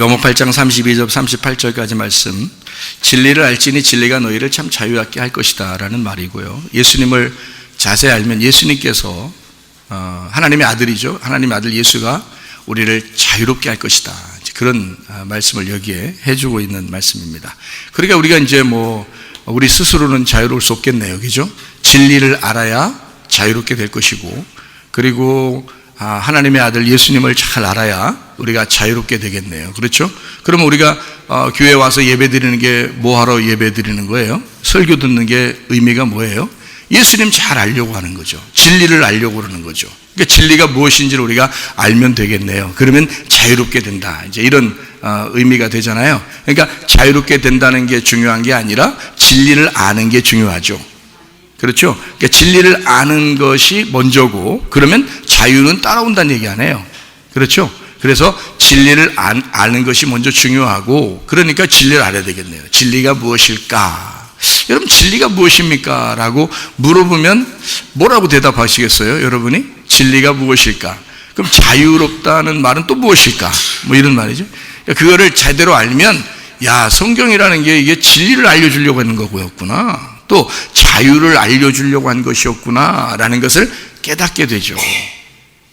요한복음 8장 32절 38절까지 말씀, 진리를 알지니 진리가 너희를 참 자유하게 할 것이다 라는 말이고요. 예수님을 자세히 알면 예수님께서 하나님의 아들이죠. 하나님의 아들 예수가 우리를 자유롭게 할 것이다, 그런 말씀을 여기에 해주고 있는 말씀입니다. 그러니까 우리가 이제 우리 스스로는 자유로울 수 없겠네요, 그죠? 진리를 알아야 자유롭게 될 것이고, 그리고 하나님의 아들 예수님을 잘 알아야 우리가 자유롭게 되겠네요. 그렇죠? 그러면 우리가 교회에 와서 예배 드리는 게 뭐하러 예배 드리는 거예요? 설교 듣는 게 의미가 뭐예요? 예수님 잘 알려고 하는 거죠. 진리를 알려고 그러는 거죠. 그러니까 진리가 무엇인지를 우리가 알면 되겠네요. 그러면 자유롭게 된다, 이제 이런 의미가 되잖아요. 그러니까 자유롭게 된다는 게 중요한 게 아니라 진리를 아는 게 중요하죠. 그렇죠? 그러니까 진리를 아는 것이 먼저고, 그러면 자유는 따라온다는 얘기 아니에요. 그렇죠? 그래서 진리를 아는 것이 먼저 중요하고, 그러니까 진리를 알아야 되겠네요. 진리가 무엇일까? 여러분, 진리가 무엇입니까? 라고 물어보면 뭐라고 대답하시겠어요? 여러분이? 진리가 무엇일까? 그럼 자유롭다는 말은 또 무엇일까? 이런 말이죠. 그러니까 그거를 제대로 알면, 야, 성경이라는 게 이게 진리를 알려주려고 하는 거였구나, 또 자유를 알려주려고 한 것이었구나 라는 것을 깨닫게 되죠.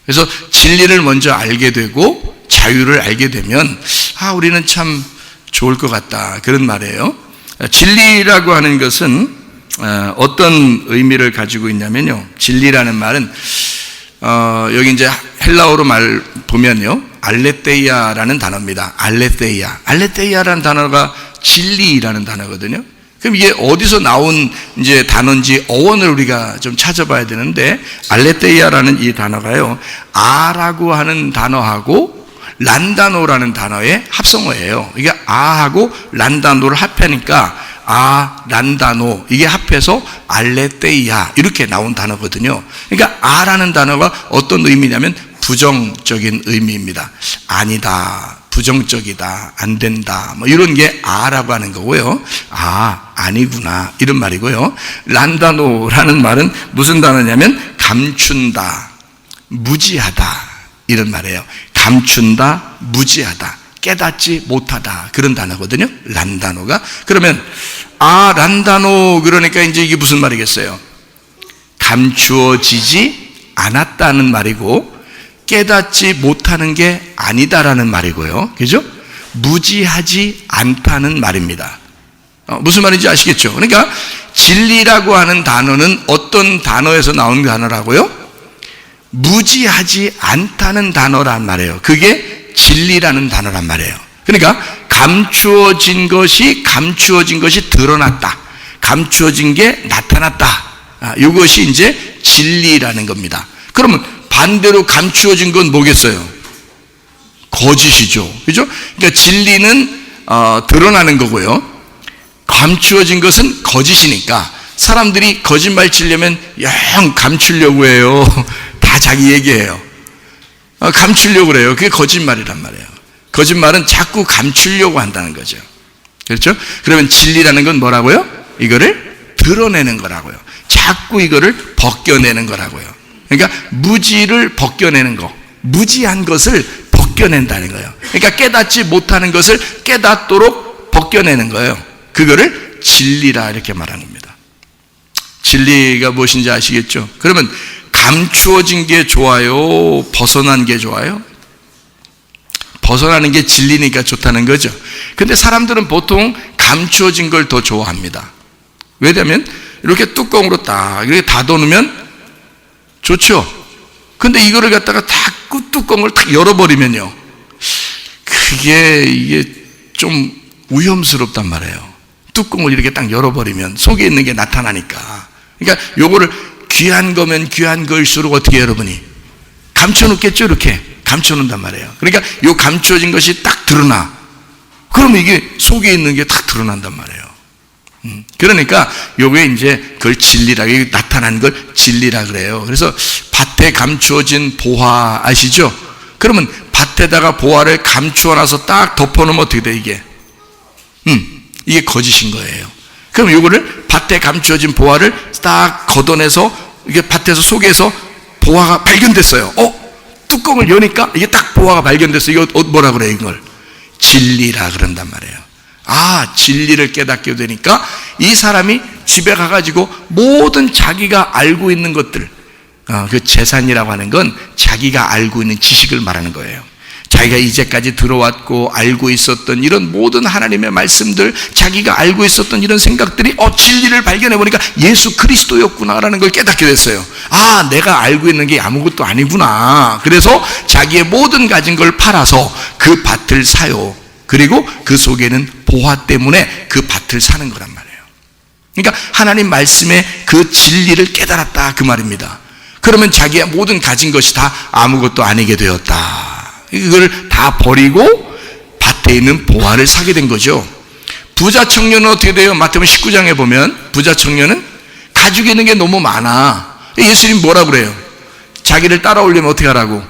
그래서 진리를 먼저 알게 되고 자유를 알게 되면 우리는 참 좋을 것 같다, 그런 말이에요. 진리라고 하는 것은 어떤 의미를 가지고 있냐면요, 진리라는 말은 여기 이제 헬라어로 말 보면요, 알레테이아라는 단어입니다. 알레테이아라는 단어가 진리라는 단어거든요. 그럼 이게 어디서 나온 이제 단어인지 어원을 우리가 좀 찾아봐야 되는데, 알레테이아라는 이 단어가요, 아라고 하는 단어하고 란다노라는 단어의 합성어예요. 이게 아하고 란다노를 합하니까 란다노, 이게 합해서 알레테이아 이렇게 나온 단어거든요. 그러니까 아라는 단어가 어떤 의미냐면 부정적인 의미입니다. 아니다, 부정적이다, 안 된다, 이런 게 아라고 하는 거고요. 아니구나, 이런 말이고요. 란다노라는 말은 무슨 단어냐면 감춘다, 무지하다, 이런 말이에요. 감춘다, 무지하다, 깨닫지 못하다, 그런 단어거든요, 란다노가. 그러면 란다노, 그러니까 이제 이게 무슨 말이겠어요? 감추어지지 않았다는 말이고, 깨닫지 못하는 게 아니다라는 말이고요, 그죠? 무지하지 않다는 말입니다. 무슨 말인지 아시겠죠? 그러니까 진리라고 하는 단어는 어떤 단어에서 나온 단어라고요? 무지하지 않다는 단어란 말이에요. 그게 진리라는 단어란 말이에요. 그러니까 감추어진 것이 드러났다, 감추어진 게 나타났다, 이것이 이제 진리라는 겁니다. 그러면 반대로 감추어진 건 뭐겠어요? 거짓이죠, 그죠? 그러니까 진리는 드러나는 거고요, 감추어진 것은 거짓이니까 사람들이 거짓말 치려면 영 감추려고 해요. 다 자기 얘기예요. 감추려고 그래요. 그게 거짓말이란 말이에요. 거짓말은 자꾸 감추려고 한다는 거죠. 그렇죠? 그러면 진리라는 건 뭐라고요? 이거를 드러내는 거라고요. 자꾸 이거를 벗겨내는 거라고요. 그러니까 무지를 벗겨내는 거, 무지한 것을 벗겨낸다는 거예요. 그러니까 깨닫지 못하는 것을 깨닫도록 벗겨내는 거예요. 그거를 진리라 이렇게 말하는 겁니다. 진리가 무엇인지 아시겠죠? 그러면 감추어진 게 좋아요, 벗어난 게 좋아요? 벗어나는 게 진리니까 좋다는 거죠. 근데 사람들은 보통 감추어진 걸 더 좋아합니다. 왜냐하면 이렇게 뚜껑으로 딱 이렇게 닫아놓으면 좋죠. 근데 이거를 갖다가 뚜껑을 탁 열어버리면요, 이게 좀 위험스럽단 말이에요. 뚜껑을 이렇게 딱 열어버리면 속에 있는 게 나타나니까. 그러니까 요거를 귀한 거면 귀한 거일수록 어떻게 여러분이 감춰놓겠죠. 이렇게 감춰놓는단 말이에요. 그러니까 요 감춰진 것이 딱 드러나. 그러면 이게 속에 있는 게 딱 드러난단 말이에요. 그러니까 요게 이제 그걸 진리라, 나타난 걸 진리라 그래요. 그래서 밭에 감추어진 보화 아시죠? 그러면 밭에다가 보화를 감추어놔서 딱 덮어놓으면 어떻게 돼, 이게? 이게 거짓인 거예요. 그럼 요거를 밭에 감추어진 보화를 딱 걷어내서 이게 밭에서 속에서 보화가 발견됐어요. 뚜껑을 여니까 이게 딱 보화가 발견됐어요. 이거 뭐라 그래요, 이걸? 진리라 그런단 말이에요. 아, 진리를 깨닫게 되니까 이 사람이 집에 가가지고 모든 자기가 알고 있는 것들, 그 재산이라고 하는 건 자기가 알고 있는 지식을 말하는 거예요. 자기가 이제까지 들어왔고 알고 있었던 이런 모든 하나님의 말씀들, 자기가 알고 있었던 이런 생각들이 진리를 발견해 보니까 예수 그리스도였구나라는 걸 깨닫게 됐어요. 아, 내가 알고 있는 게 아무것도 아니구나. 그래서 자기의 모든 가진 걸 팔아서 그 밭을 사요. 그리고 그 속에는 보화 때문에 그 밭을 사는 거란 말이에요. 그러니까 하나님 말씀의 그 진리를 깨달았다 그 말입니다. 그러면 자기의 모든 가진 것이 다 아무것도 아니게 되었다. 이걸 다 버리고 밭에 있는 보화를 사게 된 거죠. 부자 청년은 어떻게 돼요? 마태복음 19장에 보면 부자 청년은 가지고 있는 게 너무 많아. 예수님 뭐라 그래요? 자기를 따라오려면 어떻게 하라고?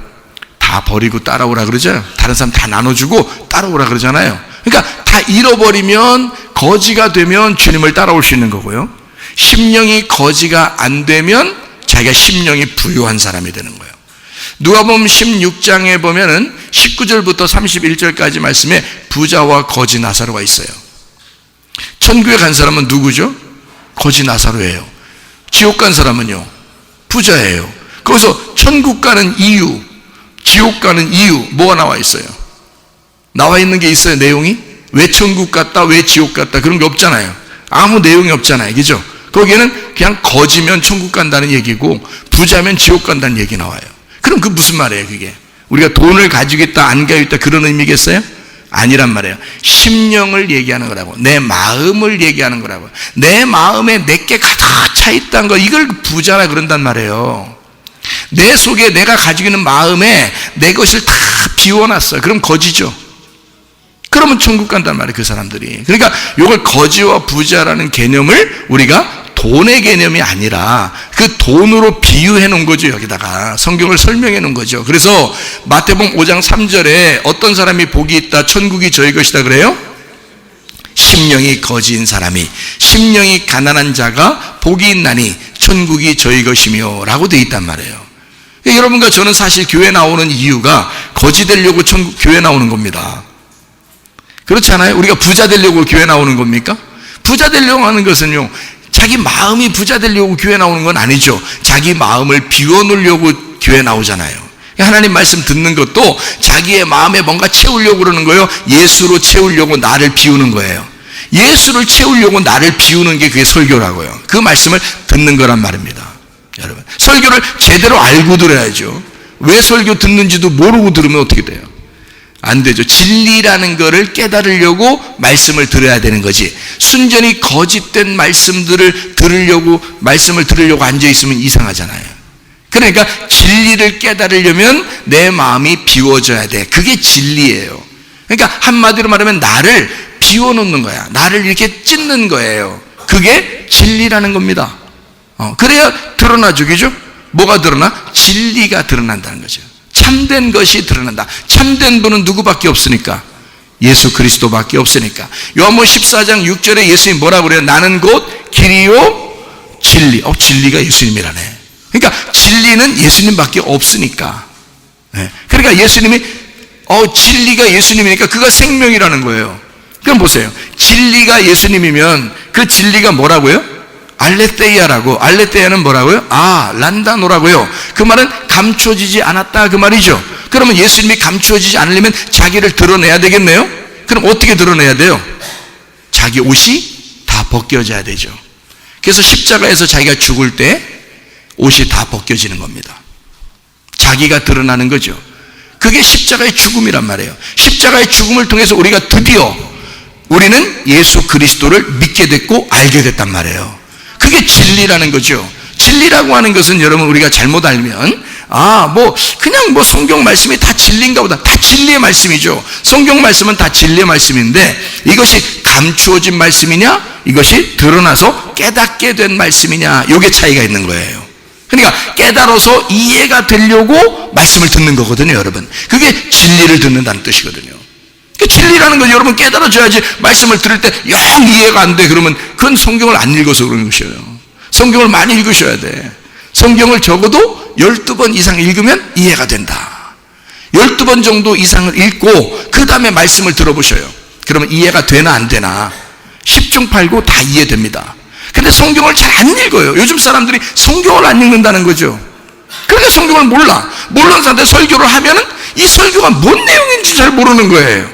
다 버리고 따라오라 그러죠. 다른 사람 다 나눠주고 따라오라 그러잖아요. 그러니까 다 잃어버리면, 거지가 되면 주님을 따라올 수 있는 거고요. 심령이 거지가 안 되면 자기가 심령이 부유한 사람이 되는 거예요. 누가복음 16장에 보면은 19절부터 31절까지 말씀에 부자와 거지 나사로가 있어요. 천국에 간 사람은 누구죠? 거지 나사로예요. 지옥 간 사람은요? 부자예요. 거기서 천국 가는 이유, 지옥 가는 이유 뭐가 나와 있어요? 나와 있는 게 있어요, 내용이? 왜 천국 갔다, 왜 지옥 갔다, 그런 게 없잖아요. 아무 내용이 없잖아요, 그죠? 거기에는 그냥 거지면 천국 간다는 얘기고 부자면 지옥 간다는 얘기 나와요. 그럼 그 무슨 말이에요, 그게? 우리가 돈을 가지고 있다, 안 가지고 있다, 그런 의미겠어요? 아니란 말이에요. 심령을 얘기하는 거라고. 내 마음을 얘기하는 거라고. 내 마음에 내게 가득 차 있다는 거, 이걸 부자라 그런단 말이에요. 내 속에 내가 가지고 있는 마음에 내 것을 다 비워놨어요. 그럼 거지죠. 그러면 천국 간단 말이에요, 그 사람들이. 그러니까 이걸 거지와 부자라는 개념을 우리가 돈의 개념이 아니라 그 돈으로 비유해 놓은 거죠. 여기다가 성경을 설명해 놓은 거죠. 그래서 마태복음 5장 3절에 어떤 사람이 복이 있다, 천국이 저희 것이다 그래요? 심령이 거지인 사람이, 심령이 가난한 자가 복이 있나니 천국이 저희 것이며 라고 되어 있단 말이에요. 그러니까 여러분과 저는 사실 교회 나오는 이유가 거지 되려고 교회 나오는 겁니다. 그렇지 않아요? 우리가 부자 되려고 교회 나오는 겁니까? 부자 되려고 하는 것은요, 자기 마음이 부자 되려고 교회 나오는 건 아니죠. 자기 마음을 비워놓으려고 교회 나오잖아요. 하나님 말씀 듣는 것도 자기의 마음에 뭔가 채우려고 그러는 거예요. 예수로 채우려고 나를 비우는 거예요. 예수를 채우려고 나를 비우는 게 그게 설교라고요. 그 말씀을 듣는 거란 말입니다. 여러분, 설교를 제대로 알고 들어야죠. 왜 설교 듣는지도 모르고 들으면 어떻게 돼요? 안 되죠. 진리라는 거를 깨달으려고 말씀을 들어야 되는 거지. 순전히 거짓된 말씀을 들으려고 앉아있으면 이상하잖아요. 그러니까 진리를 깨달으려면 내 마음이 비워져야 돼. 그게 진리예요. 그러니까 한마디로 말하면 나를 비워놓는 거야. 나를 이렇게 찢는 거예요. 그게 진리라는 겁니다. 그래야 드러나죠, 그죠? 뭐가 드러나? 진리가 드러난다는 거죠. 참된 것이 드러난다. 참된 분은 누구밖에 없으니까? 예수 그리스도밖에 없으니까. 요한복음 14장 6절에 예수님이 뭐라고 그래요? 나는 곧 길이요 진리. 진리가 예수님이라네. 그러니까 진리는 예수님밖에 없으니까. 그러니까 예수님이 진리가 예수님이니까 그가 생명이라는 거예요. 그럼 보세요. 진리가 예수님이면 그 진리가 뭐라고요? 알레테이아라고. 알레테이아는 뭐라고요? 란다노라고요. 그 말은 감춰지지 않았다 그 말이죠. 그러면 예수님이 감춰지지 않으려면 자기를 드러내야 되겠네요. 그럼 어떻게 드러내야 돼요? 자기 옷이 다 벗겨져야 되죠. 그래서 십자가에서 자기가 죽을 때 옷이 다 벗겨지는 겁니다. 자기가 드러나는 거죠. 그게 십자가의 죽음이란 말이에요. 십자가의 죽음을 통해서 우리가 드디어 우리는 예수 그리스도를 믿게 됐고 알게 됐단 말이에요. 그게 진리라는 거죠. 진리라고 하는 것은 여러분 우리가 잘못 알면 그냥 성경 말씀이 다 진리인가 보다. 다 진리의 말씀이죠. 성경 말씀은 다 진리의 말씀인데 이것이 감추어진 말씀이냐, 이것이 드러나서 깨닫게 된 말씀이냐, 요게 차이가 있는 거예요. 그러니까 깨달아서 이해가 되려고 말씀을 듣는 거거든요, 여러분. 그게 진리를 듣는다는 뜻이거든요. 진리라는 건 여러분 깨달아줘야지. 말씀을 들을 때 영 이해가 안 돼 그러면 그건 성경을 안 읽어서 그런 것이에요. 성경을 많이 읽으셔야 돼. 성경을 적어도 12번 이상 읽으면 이해가 된다. 12번 정도 이상을 읽고 그 다음에 말씀을 들어보셔요. 그러면 이해가 되나 안 되나? 10중 8구 다 이해됩니다. 근데 성경을 잘 안 읽어요. 요즘 사람들이 성경을 안 읽는다는 거죠. 그러니까 성경을 모르는 사람들 설교를 하면은 이 설교가 뭔 내용인지 잘 모르는 거예요.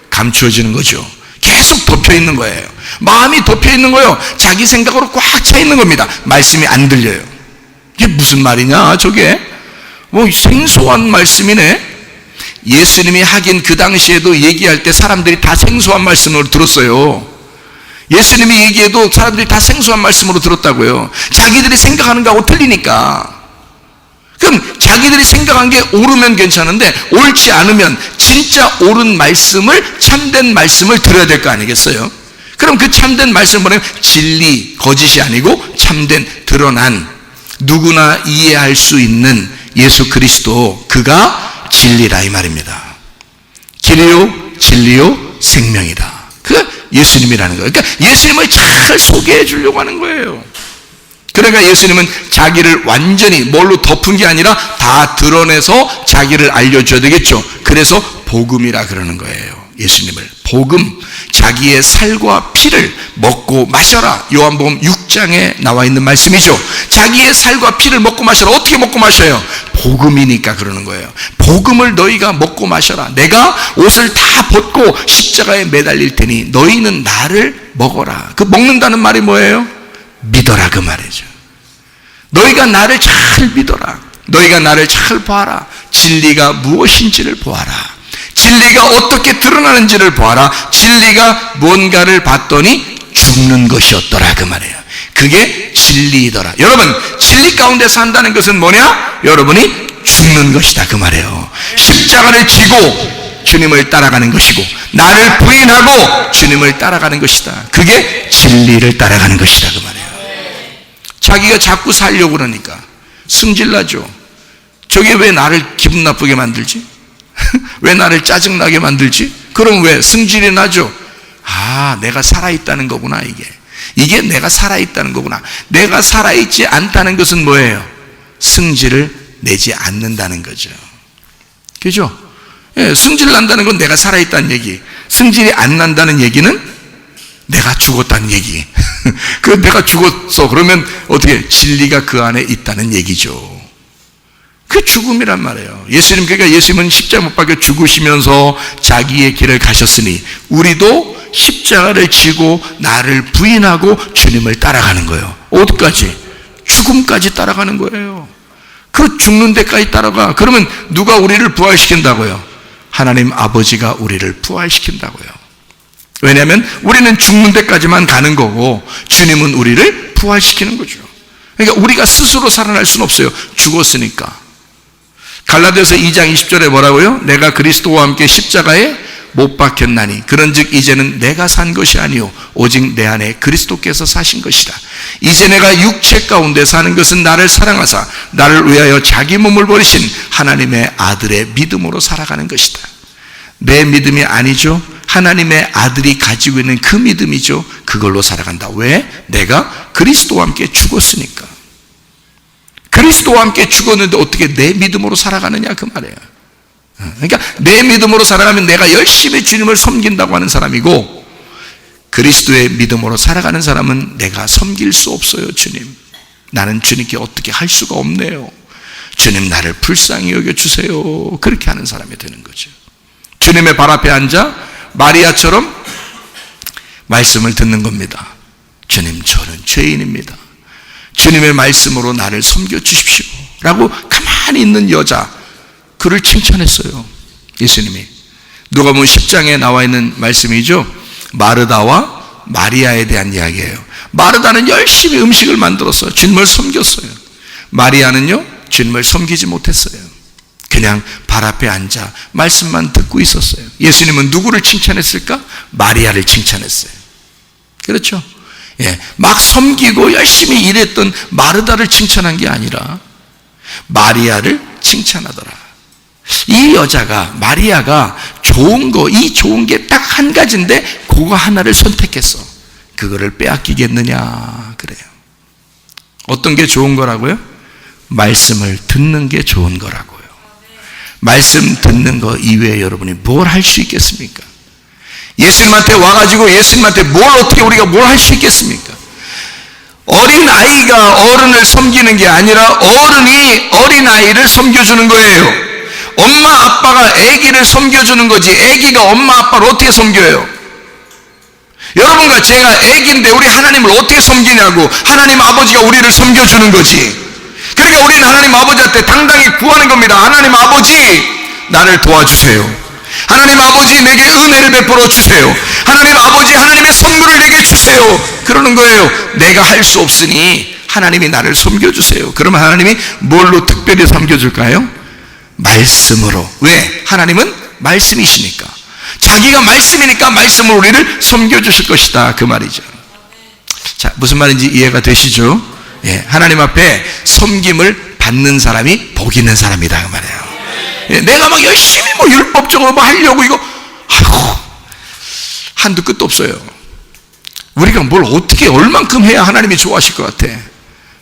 감추어지는 거죠. 계속 덮여 있는 거예요. 마음이 덮여 있는 거예요. 자기 생각으로 꽉 차 있는 겁니다. 말씀이 안 들려요. 이게 무슨 말이냐 저게? 뭐 생소한 말씀이네. 예수님이 하긴 그 당시에도 얘기할 때 사람들이 다 생소한 말씀으로 들었어요. 예수님이 얘기해도 사람들이 다 생소한 말씀으로 들었다고요. 자기들이 생각하는 거하고 틀리니까. 그럼 자기들이 생각한 게 옳으면 괜찮은데 옳지 않으면 진짜 옳은 말씀을, 참된 말씀을 들어야 될 거 아니겠어요? 그럼 그 참된 말씀을 뭐냐면 진리, 거짓이 아니고 참된, 드러난, 누구나 이해할 수 있는 예수 그리스도, 그가 진리라 이 말입니다. 길이요 진리요 생명이다. 그 예수님이라는 거예요. 그러니까 예수님을 잘 소개해 주려고 하는 거예요. 그러니까 예수님은 자기를 완전히 뭘로 덮은 게 아니라 다 드러내서 자기를 알려줘야 되겠죠. 그래서 복음이라 그러는 거예요. 예수님을 복음, 자기의 살과 피를 먹고 마셔라. 요한복음 6장에 나와 있는 말씀이죠. 자기의 살과 피를 먹고 마셔라. 어떻게 먹고 마셔요? 복음이니까 그러는 거예요. 복음을 너희가 먹고 마셔라. 내가 옷을 다 벗고 십자가에 매달릴 테니 너희는 나를 먹어라. 그 먹는다는 말이 뭐예요? 믿어라 그 말이죠. 너희가 나를 잘 믿어라. 너희가 나를 잘 봐라. 진리가 무엇인지를 보아라. 진리가 어떻게 드러나는지를 보아라. 진리가 뭔가를 봤더니 죽는 것이었더라 그 말이에요. 그게 진리이더라. 여러분, 진리 가운데 산다는 것은 뭐냐? 여러분이 죽는 것이다 그 말이에요. 십자가를 지고 주님을 따라가는 것이고 나를 부인하고 주님을 따라가는 것이다. 그게 진리를 따라가는 것이다 그 말이에요. 자기가 자꾸 살려고 그러니까 승질나죠. 저게 왜 나를 기분 나쁘게 만들지? 왜 나를 짜증나게 만들지? 그럼 왜 승질이 나죠? 아, 내가 살아있다는 거구나. 이게 내가 살아있다는 거구나. 내가 살아있지 않다는 것은 뭐예요? 승질을 내지 않는다는 거죠. 그죠? 예, 승질 난다는 건 내가 살아있다는 얘기. 승질이 안 난다는 얘기는 내가 죽었다는 얘기. 그 내가 죽었어. 그러면 어떻게? 진리가 그 안에 있다는 얘기죠. 그 죽음이란 말이에요. 그러니까 예수님은 십자가 못 박혀 죽으시면서 자기의 길을 가셨으니 우리도 십자가를 지고 나를 부인하고 주님을 따라가는 거예요. 어디까지? 죽음까지 따라가는 거예요. 그 죽는 데까지 따라가. 그러면 누가 우리를 부활시킨다고요? 하나님 아버지가 우리를 부활시킨다고요. 왜냐하면 우리는 죽는 데까지만 가는 거고 주님은 우리를 부활시키는 거죠. 그러니까 우리가 스스로 살아날 수는 없어요. 죽었으니까. 갈라디아서 2장 20절에 뭐라고요? 내가 그리스도와 함께 십자가에 못 박혔나니 그런즉 이제는 내가 산 것이 아니요 오직 내 안에 그리스도께서 사신 것이라. 이제 내가 육체 가운데 사는 것은 나를 사랑하사 나를 위하여 자기 몸을 버리신 하나님의 아들의 믿음으로 살아가는 것이다. 내 믿음이 아니죠. 하나님의 아들이 가지고 있는 그 믿음이죠. 그걸로 살아간다. 왜? 내가 그리스도와 함께 죽었으니까. 그리스도와 함께 죽었는데 어떻게 내 믿음으로 살아가느냐 그 말이에요. 그러니까 내 믿음으로 살아가면 내가 열심히 주님을 섬긴다고 하는 사람이고 그리스도의 믿음으로 살아가는 사람은 내가 섬길 수 없어요. 주님, 나는 주님께 어떻게 할 수가 없네요. 주님, 나를 불쌍히 여겨주세요. 그렇게 하는 사람이 되는 거죠. 주님의 발 앞에 앉아 마리아처럼 말씀을 듣는 겁니다. 주님, 저는 죄인입니다. 주님의 말씀으로 나를 섬겨주십시오 라고 가만히 있는 여자, 그를 칭찬했어요. 예수님이. 누가복음 10장에 나와 있는 말씀이죠. 마르다와 마리아에 대한 이야기예요. 마르다는 열심히 음식을 만들었어요. 주님을 섬겼어요. 마리아는요, 주님을 섬기지 못했어요. 그냥 발 앞에 앉아 말씀만 듣고 있었어요. 예수님은 누구를 칭찬했을까? 마리아를 칭찬했어요. 그렇죠? 예, 막 섬기고 열심히 일했던 마르다를 칭찬한 게 아니라 마리아를 칭찬하더라. 이 여자가, 마리아가 좋은 거, 이 좋은 게 딱 한 가지인데 그거 하나를 선택했어. 그거를 빼앗기겠느냐 그래요. 어떤 게 좋은 거라고요? 말씀을 듣는 게 좋은 거라고요. 말씀 듣는 거 이외에 여러분이 뭘 할 수 있겠습니까? 예수님한테 와가지고 예수님한테 우리가 뭘 할 수 있겠습니까? 어린 아이가 어른을 섬기는 게 아니라 어른이 어린 아이를 섬겨주는 거예요. 엄마 아빠가 아기를 섬겨주는 거지 아기가 엄마 아빠를 어떻게 섬겨요? 여러분과 제가 아기인데 우리 하나님을 어떻게 섬기냐고. 하나님 아버지가 우리를 섬겨주는 거지. 그러니까 우리는 하나님 아버지한테 당당히 구하는 겁니다. 하나님 아버지 나를 도와주세요. 하나님 아버지 내게 은혜를 베풀어 주세요. 하나님 아버지 하나님의 선물을 내게 주세요. 그러는 거예요. 내가 할 수 없으니 하나님이 나를 섬겨주세요. 그러면 하나님이 뭘로 특별히 섬겨줄까요? 말씀으로. 왜? 하나님은 말씀이시니까. 자기가 말씀이니까 말씀으로 우리를 섬겨주실 것이다 그 말이죠. 자, 무슨 말인지 이해가 되시죠? 예, 하나님 앞에 섬김을 받는 사람이 복 있는 사람이다 그 말이에요. 예, 내가 막 열심히 율법적으로 하려고 이거 한두 끝도 없어요. 우리가 뭘 어떻게 얼만큼 해야 하나님이 좋아하실 것 같아?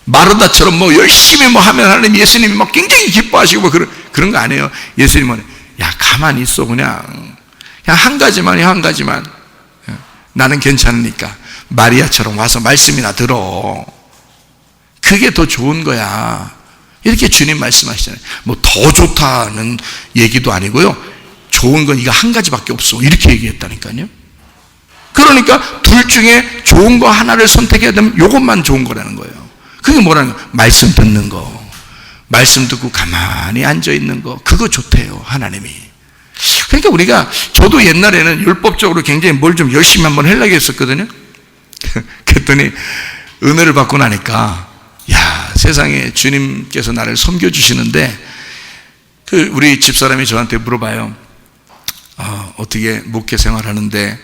마르다처럼 열심히 하면 하나님 예수님이 막 굉장히 기뻐하시고 그런 거 아니에요. 예수님은 야 가만히 있어 그냥 한 가지만 해. 한 가지만 나는 괜찮으니까 마리아처럼 와서 말씀이나 들어. 그게 더 좋은 거야. 이렇게 주님 말씀하시잖아요. 더 좋다는 얘기도 아니고요. 좋은 건 이거 한 가지밖에 없어. 이렇게 얘기했다니까요. 그러니까 둘 중에 좋은 거 하나를 선택해야 되면 이것만 좋은 거라는 거예요. 그게 뭐라는 거예요? 말씀 듣는 거. 말씀 듣고 가만히 앉아 있는 거. 그거 좋대요, 하나님이. 그러니까 저도 옛날에는 율법적으로 굉장히 뭘 좀 열심히 한번 하려고 했었거든요. 그랬더니 은혜를 받고 나니까 야, 세상에 주님께서 나를 섬겨주시는데 우리 집사람이 저한테 물어봐요. 어떻게 목회 생활하는데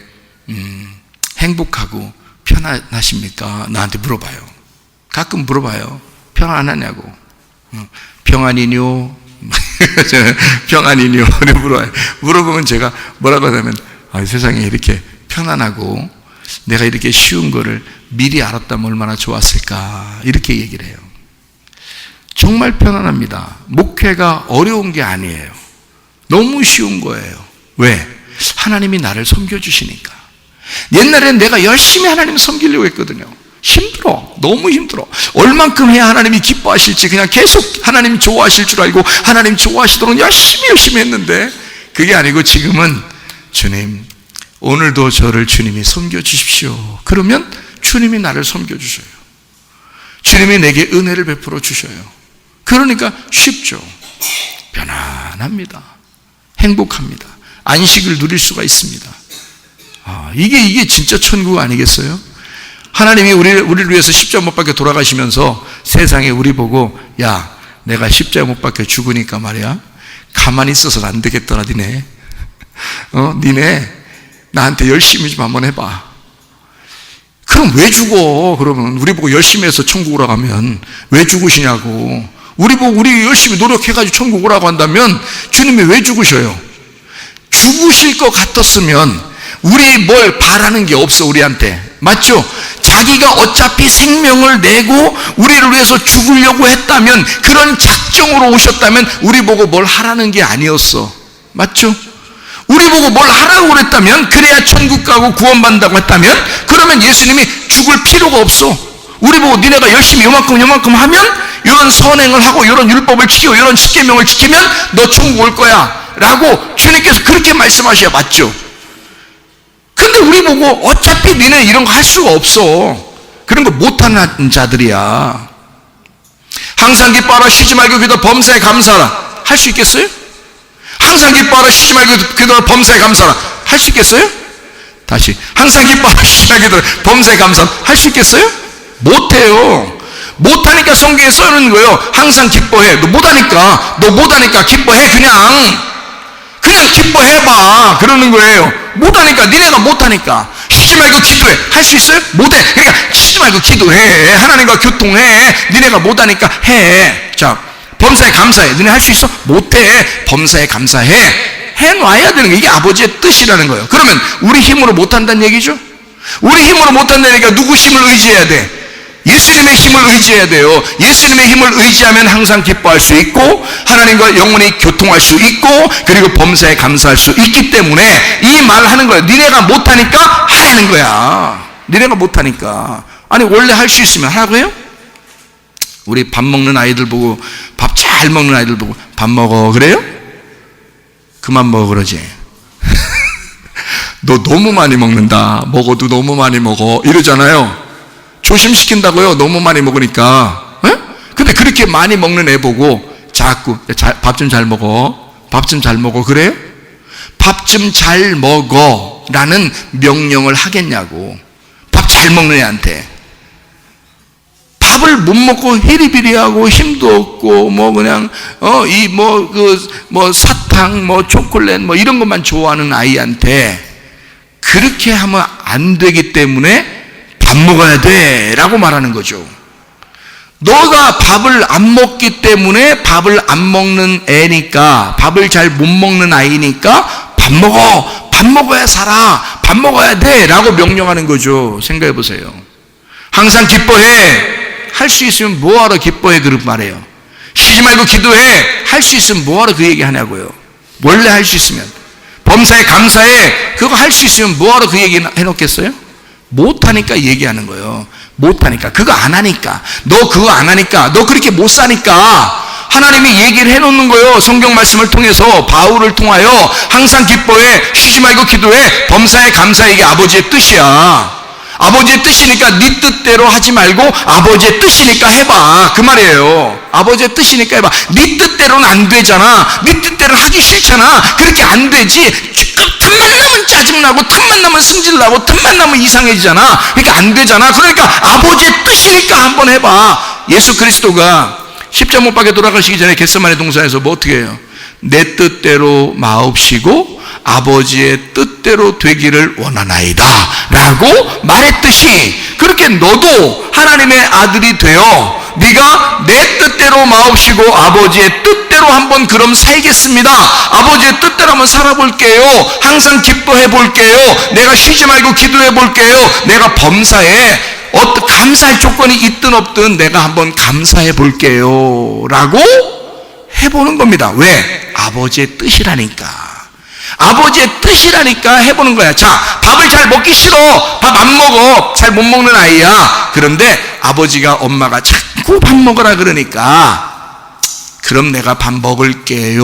행복하고 편안하십니까? 나한테 물어봐요. 가끔 물어봐요. 평안하냐고. 평안이뇨? 평안이뇨? 물어보면 제가 뭐라고 하냐면 세상에 이렇게 편안하고 내가 이렇게 쉬운 거를 미리 알았다면 얼마나 좋았을까 이렇게 얘기를 해요. 정말 편안합니다. 목회가 어려운 게 아니에요. 너무 쉬운 거예요. 왜? 하나님이 나를 섬겨주시니까. 옛날에는 내가 열심히 하나님 섬기려고 했거든요. 힘들어. 너무 힘들어. 얼만큼 해야 하나님이 기뻐하실지 그냥 계속 하나님 좋아하실 줄 알고 하나님 좋아하시도록 열심히 했는데 그게 아니고 지금은 주님 오늘도 저를 주님이 섬겨주십시오. 그러면 주님이 나를 섬겨주셔요. 주님이 내게 은혜를 베풀어 주셔요. 그러니까 쉽죠. 편안합니다. 행복합니다. 안식을 누릴 수가 있습니다. 이게 진짜 천국 아니겠어요? 하나님이 우리를 위해서 십자가 못 박혀 돌아가시면서 세상에 우리 보고 야 내가 십자가 못 박혀 죽으니까 말이야 가만히 있어서는 안 되겠더라 니네. 니네 나한테 열심히 좀 한번 해봐. 그럼 왜 죽어? 그러면 우리 보고 열심히 해서 천국 오라고 하면 왜 죽으시냐고. 우리 보고 우리 열심히 노력해가지고 천국 오라고 한다면 주님이 왜 죽으셔요? 죽으실 것 같았으면 우리 뭘 바라는 게 없어 우리한테. 맞죠? 자기가 어차피 생명을 내고 우리를 위해서 죽으려고 했다면 그런 작정으로 오셨다면 우리 보고 뭘 하라는 게 아니었어. 맞죠? 우리 보고 뭘 하라고 그랬다면 그래야 천국 가고 구원받는다고 했다면 그러면 예수님이 죽을 필요가 없어. 우리 보고 니네가 열심히 요만큼 하면 이런 선행을 하고 이런 율법을 지키고 이런 십계명을 지키면 너 천국 올 거야 라고 주님께서 그렇게 말씀하셔야 맞죠? 근데 우리 보고 어차피 니네 이런 거 할 수가 없어. 그런 거 못하는 자들이야. 항상 기뻐하라 쉬지 말고 기도 범사에 감사하라 할 수 있겠어요? 항상 기뻐하라 쉬지 말고 기도하라 범사에 감사하라 할 수 있겠어요? 다시 항상 기뻐하라 쉬지 말고 기도하라 범사에 감사하라 할 수 있겠어요? 못해요. 못하니까 성경에 써있는 거예요. 항상 기뻐해. 너 못하니까 기뻐해. 그냥 기뻐해봐 그러는 거예요. 못하니까 니네가 못하니까 쉬지 말고 기도해. 할 수 있어요? 못해. 그러니까 쉬지 말고 기도해. 하나님과 교통해. 니네가 못하니까 해. 자, 범사에 감사해. 너네 할 수 있어? 못해. 범사에 감사해. 해놔야 되는 거. 이게 아버지의 뜻이라는 거예요. 그러면 우리 힘으로 못한다는 얘기죠? 우리 힘으로 못한다니까 누구 힘을 의지해야 돼? 예수님의 힘을 의지해야 돼요. 예수님의 힘을 의지하면 항상 기뻐할 수 있고 하나님과 영원히 교통할 수 있고 그리고 범사에 감사할 수 있기 때문에 이 말 하는 거예요. 니네가 못하니까 하라는 거야. 니네가 못하니까. 아니 원래 할 수 있으면 하라고요? 우리 밥 먹는 아이들 보고 밥 잘 먹는 아이들 보고 밥 먹어 그래요? 그만 먹어 그러지. 너 너무 많이 먹는다. 먹어도 너무 많이 먹어 이러잖아요. 조심시킨다고요. 너무 많이 먹으니까. 에? 근데 그렇게 많이 먹는 애 보고 자꾸 밥 좀 잘 먹어. 밥 좀 잘 먹어 그래요? 밥 좀 잘 먹어 라는 명령을 하겠냐고. 밥 잘 먹는 애한테. 밥을 못 먹고 헤리비리하고 힘도 없고 뭐 그냥 사탕 초콜릿 이런 것만 좋아하는 아이한테 그렇게 하면 안 되기 때문에 밥 먹어야 돼 라고 말하는 거죠. 너가 밥을 안 먹기 때문에 밥을 안 먹는 애니까, 밥을 잘 못 먹는 아이니까 밥 먹어, 밥 먹어야 살아, 밥 먹어야 돼 라고 명령하는 거죠. 생각해 보세요. 항상 기뻐해. 할 수 있으면 뭐하러 기뻐해 그런 말해요. 쉬지 말고 기도해. 할 수 있으면 뭐하러 그 얘기 하냐고요. 원래 할 수 있으면. 범사에 감사해. 그거 할 수 있으면 뭐하러 그 얘기 해놓겠어요? 못하니까 얘기하는 거예요. 못하니까. 그거 안 하니까. 너 그거 안 하니까. 너 그렇게 못 사니까. 하나님이 얘기를 해놓는 거예요. 성경 말씀을 통해서 바울을 통하여 항상 기뻐해. 쉬지 말고 기도해. 범사에 감사해. 이게 아버지의 뜻이야. 아버지의 뜻이니까 네 뜻대로 하지 말고 아버지의 뜻이니까 해봐 그 말이에요. 아버지의 뜻이니까 해봐. 네 뜻대로는 안 되잖아. 네 뜻대로 하기 싫잖아. 그렇게 안 되지. 틈만 나면 짜증나고 틈만 나면 승질나고 틈만 나면 이상해지잖아. 그러니까 안 되잖아. 그러니까 아버지의 뜻이니까 한번 해봐. 예수 그리스도가 십자가 못 박혀 돌아가시기 전에 겟세마네 동산에서 뭐 어떻게 해요? 내 뜻대로 마옵시고 아버지의 뜻대로 되기를 원하나이다 라고 말했듯이 그렇게 너도 하나님의 아들이 되어 네가 내 뜻대로 마옵시고 아버지의 뜻대로 한번 그럼 살겠습니다. 아버지의 뜻대로 한번 살아볼게요. 항상 기뻐해 볼게요. 내가 쉬지 말고 기도해 볼게요. 내가 범사에 감사할 조건이 있든 없든 내가 한번 감사해 볼게요 라고 해보는 겁니다. 왜? 아버지의 뜻이라니까. 아버지의 뜻이라니까 해보는 거야. 자, 밥을 잘 먹기 싫어. 밥 안 먹어. 잘 못 먹는 아이야. 그런데 아버지가 엄마가 자꾸 밥 먹으라 그러니까 그럼 내가 밥 먹을게요.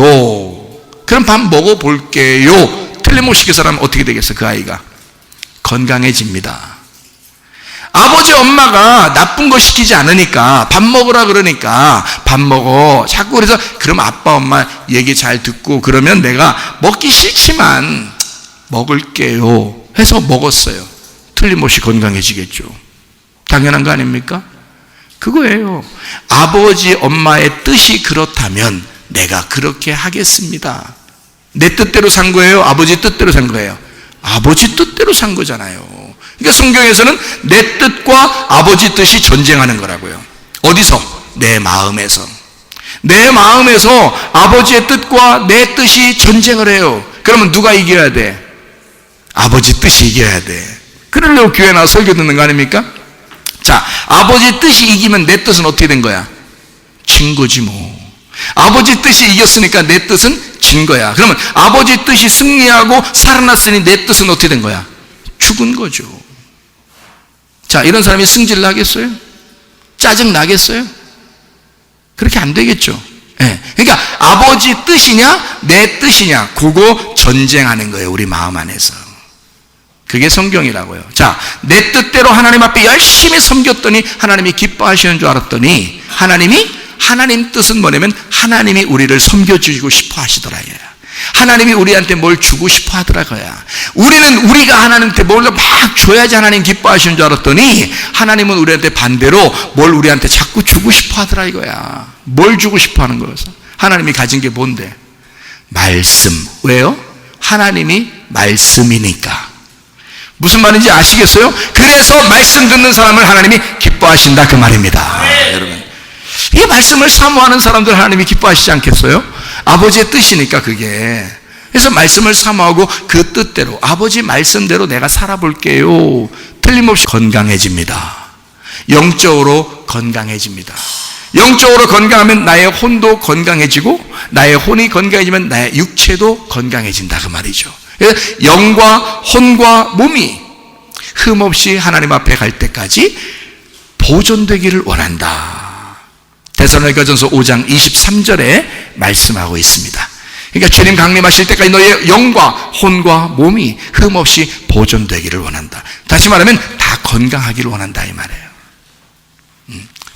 그럼 밥 먹어볼게요. 틀림없이 그 사람은 어떻게 되겠어? 그 아이가 건강해집니다. 아버지 엄마가 나쁜 거 시키지 않으니까 밥 먹으라 그러니까 밥 먹어 자꾸. 그래서 그럼 아빠 엄마 얘기 잘 듣고 그러면 내가 먹기 싫지만 먹을게요 해서 먹었어요. 틀림없이 건강해지겠죠. 당연한 거 아닙니까? 그거예요. 아버지 엄마의 뜻이 그렇다면 내가 그렇게 하겠습니다. 내 뜻대로 산 거예요? 아버지 뜻대로 산 거예요? 아버지 뜻대로 산 거잖아요. 그러니까 성경에서는 내 뜻과 아버지 뜻이 전쟁하는 거라고요. 어디서? 내 마음에서. 내 마음에서 아버지의 뜻과 내 뜻이 전쟁을 해요. 그러면 누가 이겨야 돼? 아버지 뜻이 이겨야 돼. 그러려고 교회 나와 설교 듣는 거 아닙니까? 자, 아버지 뜻이 이기면 내 뜻은 어떻게 된 거야? 진 거지 뭐. 아버지 뜻이 이겼으니까 내 뜻은 진 거야. 그러면 아버지 뜻이 승리하고 살아났으니 내 뜻은 어떻게 된 거야? 죽은 거죠. 자, 이런 사람이 승질 나겠어요? 짜증 나겠어요? 그렇게 안 되겠죠. 네. 그러니까 아버지 뜻이냐 내 뜻이냐 그거 전쟁하는 거예요. 우리 마음 안에서. 그게 성경이라고요. 자, 내 뜻대로 하나님 앞에 열심히 섬겼더니 하나님이 기뻐하시는 줄 알았더니 하나님 뜻은 뭐냐면 하나님이 우리를 섬겨주시고 싶어 하시더라. 하나님이 우리한테 뭘 주고 싶어 하더라고요. 우리는 우리가 하나님한테 뭘 막 줘야지 하나님 기뻐하시는 줄 알았더니 하나님은 우리한테 반대로 뭘 우리한테 자꾸 주고 싶어 하더라 이거야. 뭘 주고 싶어 하는 거여서. 하나님이 가진 게 뭔데? 말씀. 왜요? 하나님이 말씀이니까. 무슨 말인지 아시겠어요? 그래서 말씀 듣는 사람을 하나님이 기뻐하신다 그 말입니다. 여러분, 이 말씀을 사모하는 사람들 하나님이 기뻐하시지 않겠어요? 아버지의 뜻이니까 그게. 그래서 말씀을 사모하고 그 뜻대로 아버지 말씀대로 내가 살아볼게요. 틀림없이 건강해집니다. 영적으로 건강해집니다. 영적으로 건강하면 나의 혼도 건강해지고 나의 혼이 건강해지면 나의 육체도 건강해진다 그 말이죠. 그래서 영과 혼과 몸이 흠없이 하나님 앞에 갈 때까지 보존되기를 원한다. 데살로니가전서 5장 23절에 말씀하고 있습니다. 그러니까 주님 강림하실 때까지 너의 영과 혼과 몸이 흠없이 보존되기를 원한다. 다시 말하면 다 건강하기를 원한다 이 말이에요.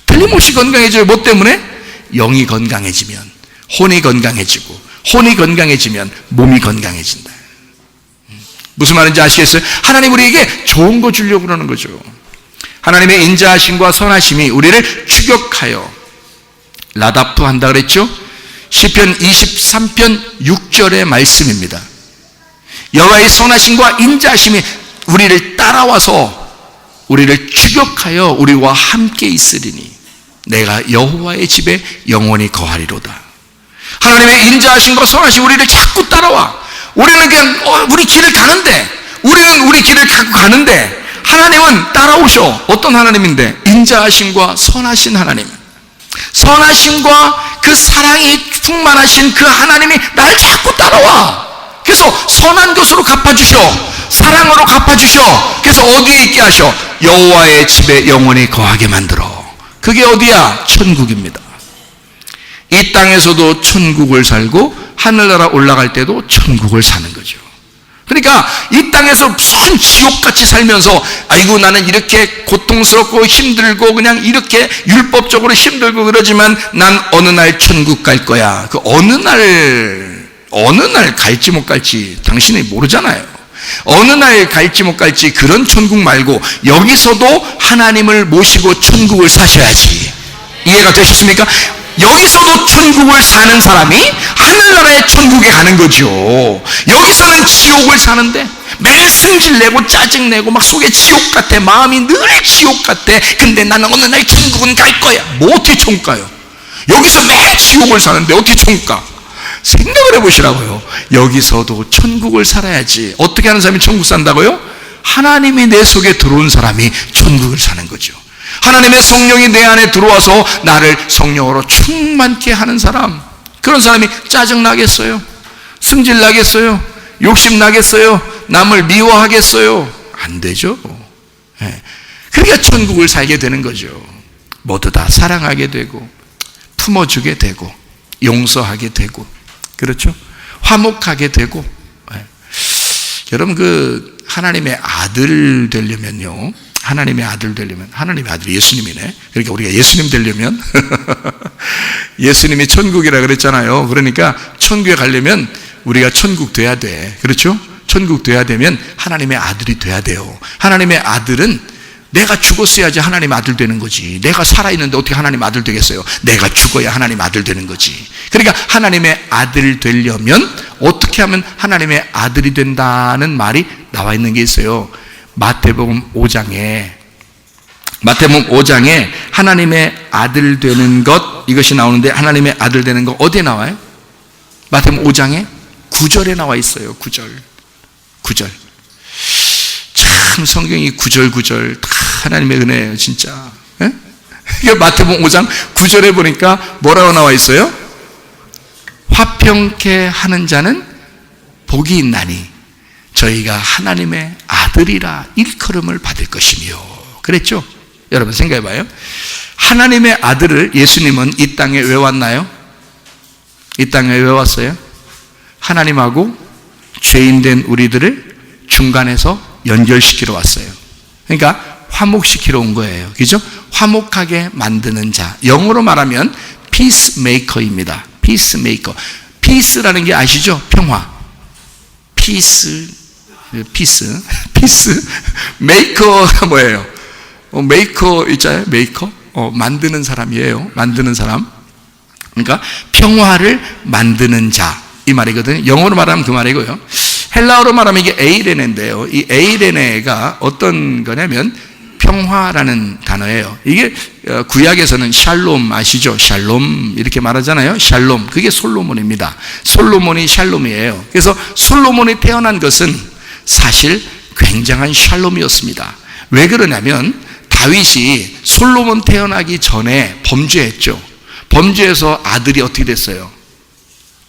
틀림없이 건강해져요. 뭐 때문에? 영이 건강해지면 혼이 건강해지고, 혼이 건강해지면 몸이 건강해진다. 무슨 말인지 아시겠어요? 하나님 우리에게 좋은 거 주려고 그러는 거죠. 하나님의 인자하심과 선하심이 우리를 추격하여 라다프 한다 그랬죠? 시편 23편 6절의 말씀입니다. 여호와의 선하심과 인자하심이 우리를 따라와서 우리를 추격하여 우리와 함께 있으리니 내가 여호와의 집에 영원히 거하리로다. 하나님의 인자하심과 선하심 우리를 자꾸 따라와. 우리는 그냥 우리 길을 가는데, 우리는 우리 길을 갖고 가는데 하나님은 따라오셔. 어떤 하나님인데? 인자하심과 선하신 하나님. 선하심과 그 사랑이 충만하신 그 하나님이 날 자꾸 따라와. 그래서 선한 것으로 갚아주셔. 사랑으로 갚아주셔. 그래서 어디에 있게 하셔? 여호와의 집에 영원히 거하게 만들어. 그게 어디야? 천국입니다. 이 땅에서도 천국을 살고 하늘나라 올라갈 때도 천국을 사는 거죠. 그러니까 이 땅에서 무슨 지옥같이 살면서 아이고 나는 이렇게 고통스럽고 힘들고 그냥 이렇게 율법적으로 힘들고 그러지만 난 어느 날 천국 갈 거야. 그 어느 날 갈지 못 갈지 당신이 모르잖아요. 어느 날 갈지 못 갈지 그런 천국 말고 여기서도 하나님을 모시고 천국을 사셔야지. 이해가 되셨습니까? 여기서도 천국을 사는 사람이 하늘나라의 천국에 가는 거죠. 여기서는 지옥을 사는데 매일 승질내고 짜증내고 막 속에 지옥 같아. 마음이 늘 지옥 같아. 근데 나는 어느 날 천국은 갈 거야. 뭐 어떻게 천국 가요? 여기서 매일 지옥을 사는데 어떻게 천국 가? 생각을 해보시라고요. 여기서도 천국을 살아야지. 어떻게 하는 사람이 천국 산다고요? 하나님이 내 속에 들어온 사람이 천국을 사는 거죠. 하나님의 성령이 내 안에 들어와서 나를 성령으로 충만케 하는 사람. 그런 사람이 짜증나겠어요? 승질나겠어요? 욕심나겠어요? 남을 미워하겠어요? 안 되죠. 그러니까 천국을 살게 되는 거죠. 모두 다 사랑하게 되고 품어주게 되고 용서하게 되고, 그렇죠? 화목하게 되고. 여러분 그 하나님의 아들 되려면요, 하나님의 아들이 예수님이네. 그러니까 우리가 예수님 되려면 예수님이 천국이라 그랬잖아요. 그러니까 천국에 가려면 우리가 천국 돼야 돼. 그렇죠? 천국 돼야 되면 하나님의 아들이 돼야 돼요. 하나님의 아들은 내가 죽었어야지 하나님 아들 되는 거지. 내가 살아있는데 어떻게 하나님 아들 되겠어요? 내가 죽어야 하나님 아들 되는 거지. 그러니까 하나님의 아들 되려면 어떻게 하면 하나님의 아들이 된다는 말이 나와 있는 게 있어요. 마태복음 5장에 하나님의 아들 되는 것, 이것이 나오는데 하나님의 아들 되는 것 어디에 나와요? 마태복음 5장에 9절에 나와 있어요. 9절. 참 성경이 9절 다 하나님의 은혜예요 진짜. 마태복음 5장 9절에 보니까 뭐라고 나와 있어요? 화평케 하는 자는 복이 있나니 저희가 하나님의 아들이라 일컬음을 받을 것이며. 그랬죠? 여러분 생각해봐요. 하나님의 아들을 예수님은 이 땅에 왜 왔나요? 이 땅에 왜 왔어요? 하나님하고 죄인된 우리들을 중간에서 연결시키러 왔어요. 그러니까 화목시키러 온 거예요. 그죠? 화목하게 만드는 자. 영어로 말하면 peacemaker입니다. peacemaker. peace라는 게 아시죠? 평화. peace. maker가 뭐예요? maker 있잖아요. maker. 만드는 사람이에요. 만드는 사람. 그러니까 평화를 만드는 자. 이 말이거든요. 영어로 말하면 그 말이고요. 헬라어로 말하면 이게 에이레네인데요. 이 에이레네가 어떤 거냐면 평화라는 단어예요. 이게 구약에서는 샬롬 아시죠? 샬롬 이렇게 말하잖아요. 샬롬. 그게 솔로몬입니다. 솔로몬이 샬롬이에요. 그래서 솔로몬이 태어난 것은 사실 굉장한 샬롬이었습니다. 왜 그러냐면 다윗이 솔로몬 태어나기 전에 범죄했죠. 범죄해서 아들이 어떻게 됐어요?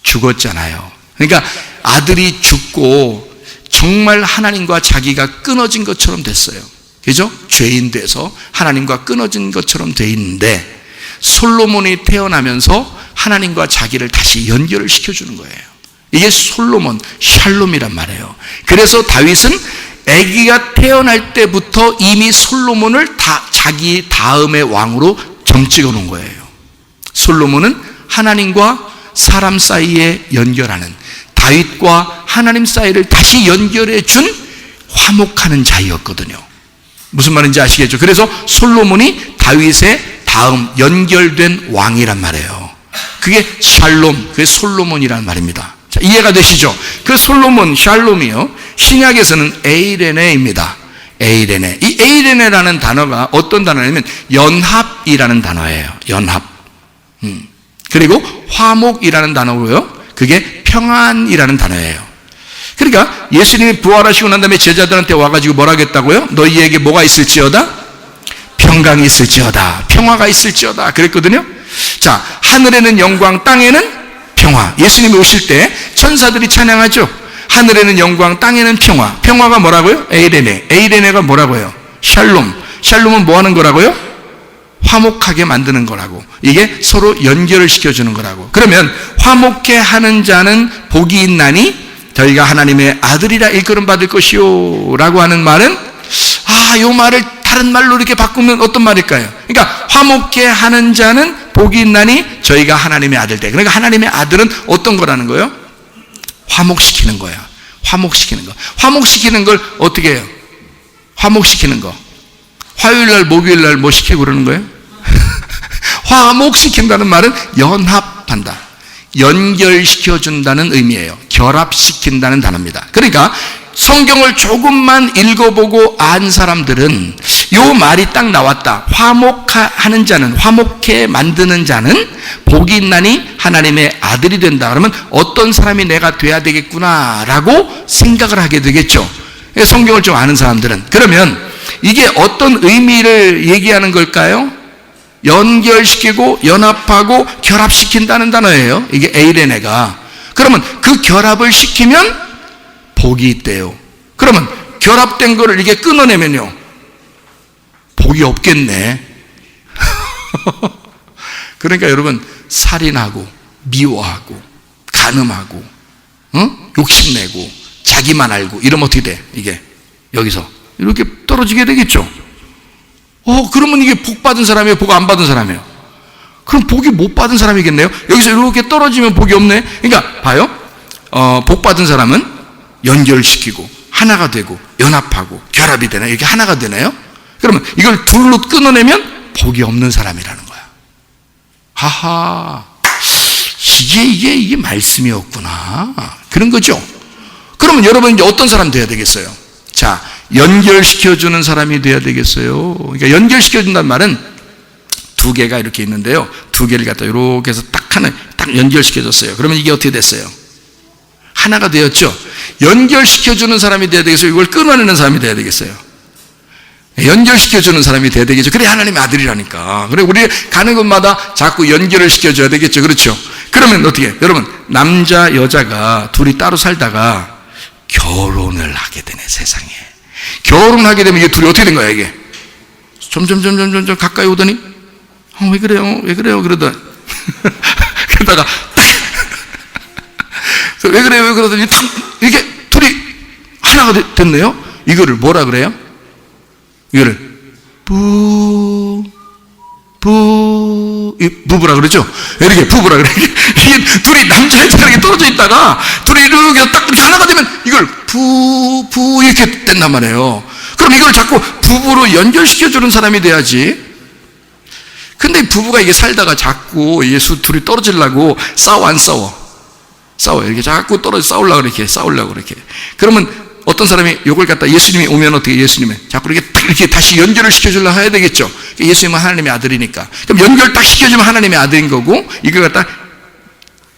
죽었잖아요. 그러니까 아들이 죽고 정말 하나님과 자기가 끊어진 것처럼 됐어요. 그죠? 죄인 돼서 하나님과 끊어진 것처럼 돼 있는데 솔로몬이 태어나면서 하나님과 자기를 다시 연결을 시켜주는 거예요. 이게 솔로몬, 샬롬이란 말이에요. 그래서 다윗은 아기가 태어날 때부터 이미 솔로몬을 자기 다음의 왕으로 점찍어 놓은 거예요. 솔로몬은 하나님과 사람 사이에 연결하는, 다윗과 하나님 사이를 다시 연결해 준 화목하는 자였거든요. 무슨 말인지 아시겠죠? 그래서 솔로몬이 다윗의 다음 연결된 왕이란 말이에요. 그게 샬롬, 그게 솔로몬이란 말입니다. 자, 이해가 되시죠? 그 솔로몬, 샬롬이요, 신약에서는 에이레네입니다. 에이레네. 이 에이레네라는 단어가 어떤 단어냐면 연합이라는 단어예요. 연합. 그리고 화목이라는 단어고요, 그게 평안이라는 단어예요. 그러니까 예수님이 부활하시고 난 다음에 제자들한테 와가지고 뭐라고 했다고요? 너희에게 뭐가 있을지어다? 평강이 있을지어다, 평화가 있을지어다 그랬거든요. 자, 하늘에는 영광, 땅에는 평화. 예수님이 오실 때 천사들이 찬양하죠. 하늘에는 영광, 땅에는 평화. 평화가 뭐라고요? 에이레네. 에이레네가 뭐라고요? 샬롬. 샬롬은 뭐 하는 거라고요? 화목하게 만드는 거라고. 이게 서로 연결을 시켜주는 거라고. 그러면 화목해 하는 자는 복이 있나니 저희가 하나님의 아들이라 일컬음 받을 것이요 라고 하는 말은, 요 말을 다른 말로 이렇게 바꾸면 어떤 말일까요? 그러니까 화목해 하는 자는 복이 있나니 저희가 하나님의 아들 돼. 그러니까 하나님의 아들은 어떤 거라는 거예요? 화목시키는 거야. 화목시키는 거. 화목시키는 걸 어떻게 해요? 화목시키는 거. 화요일날 목요일날 뭐 시키고 그러는 거예요? 화목시킨다는 말은 연합한다, 연결시켜준다는 의미예요. 결합시킨다는 단어입니다. 그러니까 성경을 조금만 읽어보고 안 사람들은 요 말이 딱 나왔다. 화목하는 자는, 화목해 만드는 자는 복이 있나니 하나님의 아들이 된다. 그러면 어떤 사람이 내가 돼야 되겠구나 라고 생각을 하게 되겠죠. 성경을 좀 아는 사람들은. 그러면 이게 어떤 의미를 얘기하는 걸까요? 연결시키고 연합하고 결합시킨다는 단어예요. 이게 에이레네가. 그러면 그 결합을 시키면 복이 있대요. 그러면 결합된 거를 이게 끊어내면요, 복이 없겠네. 그러니까 여러분, 살인하고 미워하고 간음하고 욕심내고 자기만 알고 이러면 어떻게 돼? 이게 여기서 이렇게 떨어지게 되겠죠. 그러면 이게 복 받은 사람이에요? 복 안 받은 사람이에요? 그럼 복이 못 받은 사람이겠네요? 여기서 이렇게 떨어지면 복이 없네? 그러니까 봐요. 복 받은 사람은 연결시키고 하나가 되고 연합하고 결합이 되나요? 이렇게 하나가 되나요? 그러면 이걸 둘로 끊어내면 복이 없는 사람이라는 거야. 하하, 이게 말씀이었구나, 그런 거죠. 그러면 여러분 이제 어떤 사람 돼야 되겠어요? 자, 연결시켜주는 사람이 돼야 되겠어요. 그러니까 연결시켜준다는 말은 두 개가 이렇게 있는데요, 두 개를 갖다 이렇게 해서 딱 연결시켜줬어요. 그러면 이게 어떻게 됐어요? 하나가 되었죠. 연결시켜주는 사람이 돼야 되겠어요? 이걸 끊어내는 사람이 돼야 되겠어요? 연결시켜주는 사람이 돼야 되겠죠. 그래, 하나님의 아들이라니까. 그래, 우리 가는 곳마다 자꾸 연결을 시켜줘야 되겠죠. 그렇죠? 그러면 어떻게, 여러분, 남자 여자가 둘이 따로 살다가 결혼을 하게 되네, 세상에. 결혼하게 되면 이게 둘이 어떻게 된 거야, 이게? 점점 가까이 오더니, 왜 그래요? 그러더니, 그러다가, 왜 그러더니, 이렇게 둘이 하나가 됐네요? 이거를 뭐라 그래요? 이거를, 부부라 그러죠? 이렇게 부부라 그래. 이게 둘이 남자 여자가 이렇게 떨어져 있다가, 둘이 이렇게 딱 이렇게 하나가 되면 이걸 이렇게 된단 말이에요. 그럼 이걸 자꾸 부부로 연결시켜주는 사람이 돼야지. 근데 부부가 이게 살다가 자꾸 둘이 떨어지려고 싸워, 안 싸워? 싸워요. 이렇게 자꾸 떨어져 싸우려고 이렇게. 그러면 어떤 사람이 요걸 갖다 예수님이 오면 어떻게, 예수님은 자꾸 이렇게 다시 연결을 시켜주려고 해야 되겠죠. 예수님은 하나님의 아들이니까. 그럼 연결 딱 시켜주면 하나님의 아들인 거고, 이걸 갖다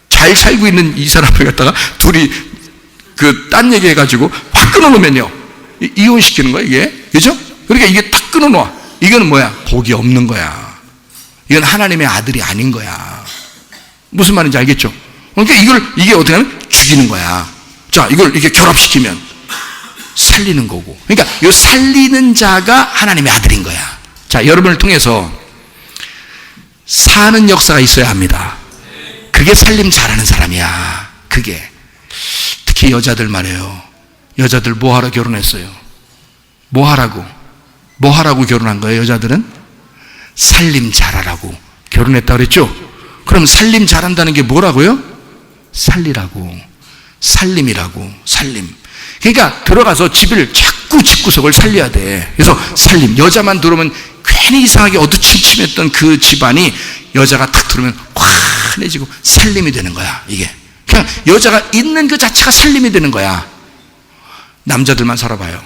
잘 살고 있는 이 사람을 갖다가 둘이 딴 얘기 해가지고 확 끊어놓으면요, 이혼시키는 거야, 이게. 그죠? 그러니까 이게 딱 끊어놓아. 이거는 뭐야? 복이 없는 거야. 이건 하나님의 아들이 아닌 거야. 무슨 말인지 알겠죠? 그러니까 이게 어떻게 하면 죽이는 거야. 자, 이걸 이렇게 결합시키면 살리는 거고. 그러니까 이 살리는 자가 하나님의 아들인 거야. 자, 여러분을 통해서 사는 역사가 있어야 합니다. 그게 살림 잘하는 사람이야. 그게. 특히 여자들 말이에요. 여자들 뭐하러 결혼했어요? 뭐하라고 결혼한 거예요? 여자들은 살림 잘하라고 결혼했다고 그랬죠? 그럼 살림 잘한다는 게 뭐라고요? 살리라고. 살림이라고. 살림. 그러니까 들어가서 집을 자꾸 집구석을 살려야 돼. 그래서 살림. 여자만 들어오면 괜히 이상하게 어두침침했던 그 집안이 여자가 탁 들어오면 환해지고 살림이 되는 거야. 이게 그냥 여자가 있는 그 자체가 살림이 되는 거야. 남자들만 살아봐요.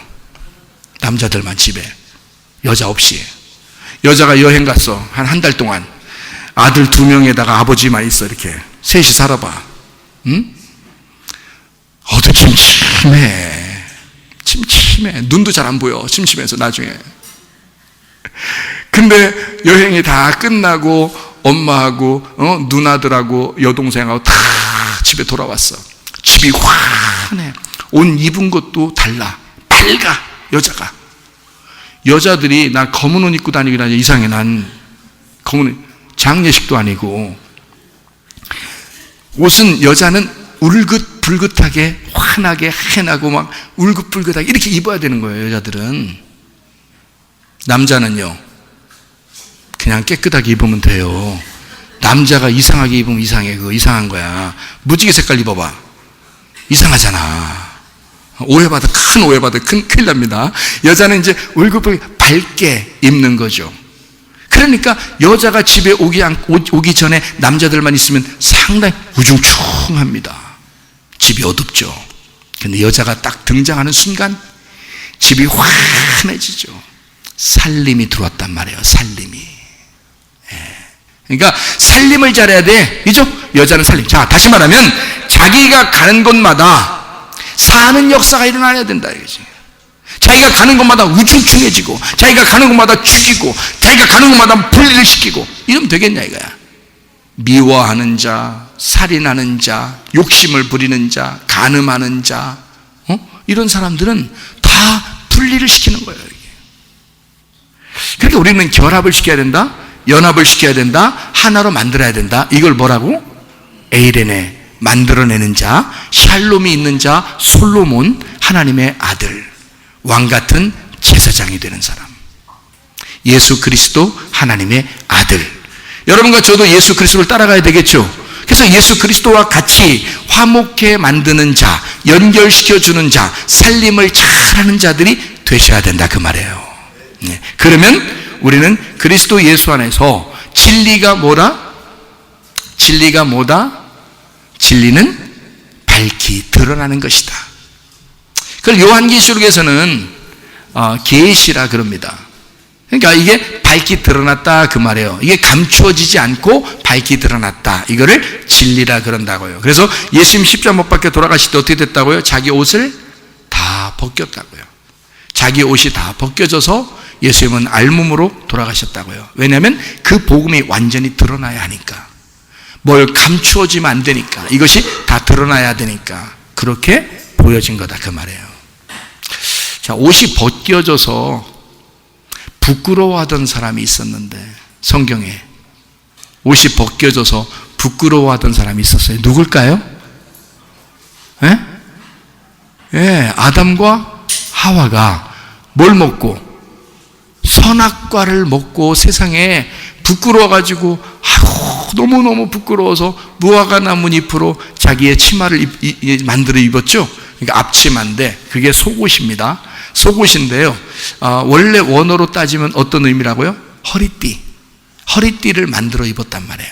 남자들만 집에 여자 없이. 여자가 여행 갔어. 한 달 동안 아들 2명에다가 아버지만 있어. 이렇게 셋이 살아봐. 응? 침침해. 눈도 잘 안 보여. 침침해서 나중에. 근데 여행이 다 끝나고 엄마하고 누나들하고 여동생하고 다 집에 돌아왔어. 집이 환해. 옷 입은 것도 달라. 밝아. 여자가. 여자들이 난 검은 옷 입고 다니긴 하지. 이상해. 난 검은 옷, 장례식도 아니고. 옷은 여자는 울긋불긋하게 환하게 해나고 막 울긋불긋하게 이렇게 입어야 되는 거예요. 여자들은. 남자는요 그냥 깨끗하게 입으면 돼요. 남자가 이상하게 입으면 이상해. 그거 이상한 거야. 무지개 색깔 입어봐. 이상하잖아. 오해받아. 큰 오해받아. 큰일 납니다. 여자는 이제 울긋불긋 밝게 입는 거죠. 그러니까 여자가 집에 오기 전에 남자들만 있으면 상당히 우중충합니다. 집이 어둡죠. 근데 여자가 딱 등장하는 순간 집이 환해지죠. 살림이 들어왔단 말이에요. 살림이. 그러니까 살림을 잘해야 돼. 그죠? 여자는 살림. 자, 다시 말하면 자기가 가는 곳마다 사는 역사가 일어나야 된다 이거지. 자기가 가는 곳마다 우중충해지고, 자기가 가는 곳마다 죽이고, 자기가 가는 곳마다 분리를 시키고, 이러면 되겠냐 이거야. 미워하는 자, 살인하는 자, 욕심을 부리는 자, 간음하는 자, 이런 사람들은 다 분리를 시키는 거예요. 이게. 그러니까 우리는 결합을 시켜야 된다, 연합을 시켜야 된다, 하나로 만들어야 된다. 이걸 뭐라고? 에이레네, 만들어내는 자, 샬롬이 있는 자, 솔로몬, 하나님의 아들, 왕 같은 제사장이 되는 사람. 예수 그리스도 하나님의 아들. 여러분과 저도 예수 그리스도를 따라가야 되겠죠. 그래서 예수 그리스도와 같이 화목해 만드는 자, 연결시켜주는 자, 살림을 잘하는 자들이 되셔야 된다 그 말이에요. 그러면 우리는 그리스도 예수 안에서 진리가 뭐라? 진리가 뭐다? 진리는 밝히 드러나는 것이다. 그걸 요한계시록에서는 계시라 그럽니다. 그러니까 이게 밝히 드러났다 그 말이에요. 이게 감추어지지 않고 밝히 드러났다. 이거를 진리라 그런다고요. 그래서 예수님 십자가 못 박혀 돌아가실 때 어떻게 됐다고요? 자기 옷을 다 벗겼다고요. 자기 옷이 다 벗겨져서 예수님은 알몸으로 돌아가셨다고요. 왜냐하면 그 복음이 완전히 드러나야 하니까. 뭘 감추어지면 안 되니까. 이것이 다 드러나야 되니까. 그렇게 보여진 거다 그 말이에요. 자, 옷이 벗겨져서 부끄러워하던 사람이 있었는데, 성경에 옷이 벗겨져서 부끄러워하던 사람이 있었어요. 누굴까요? 아담과 하와가 뭘 먹고? 선악과를 먹고 세상에 부끄러워가지고 너무너무 부끄러워서 무화과 나뭇잎으로 자기의 치마를 만들어 입었죠. 그러니까 앞치마인데 그게 속옷입니다. 속옷인데요. 원래 원어로 따지면 어떤 의미라고요? 허리띠를 만들어 입었단 말이에요.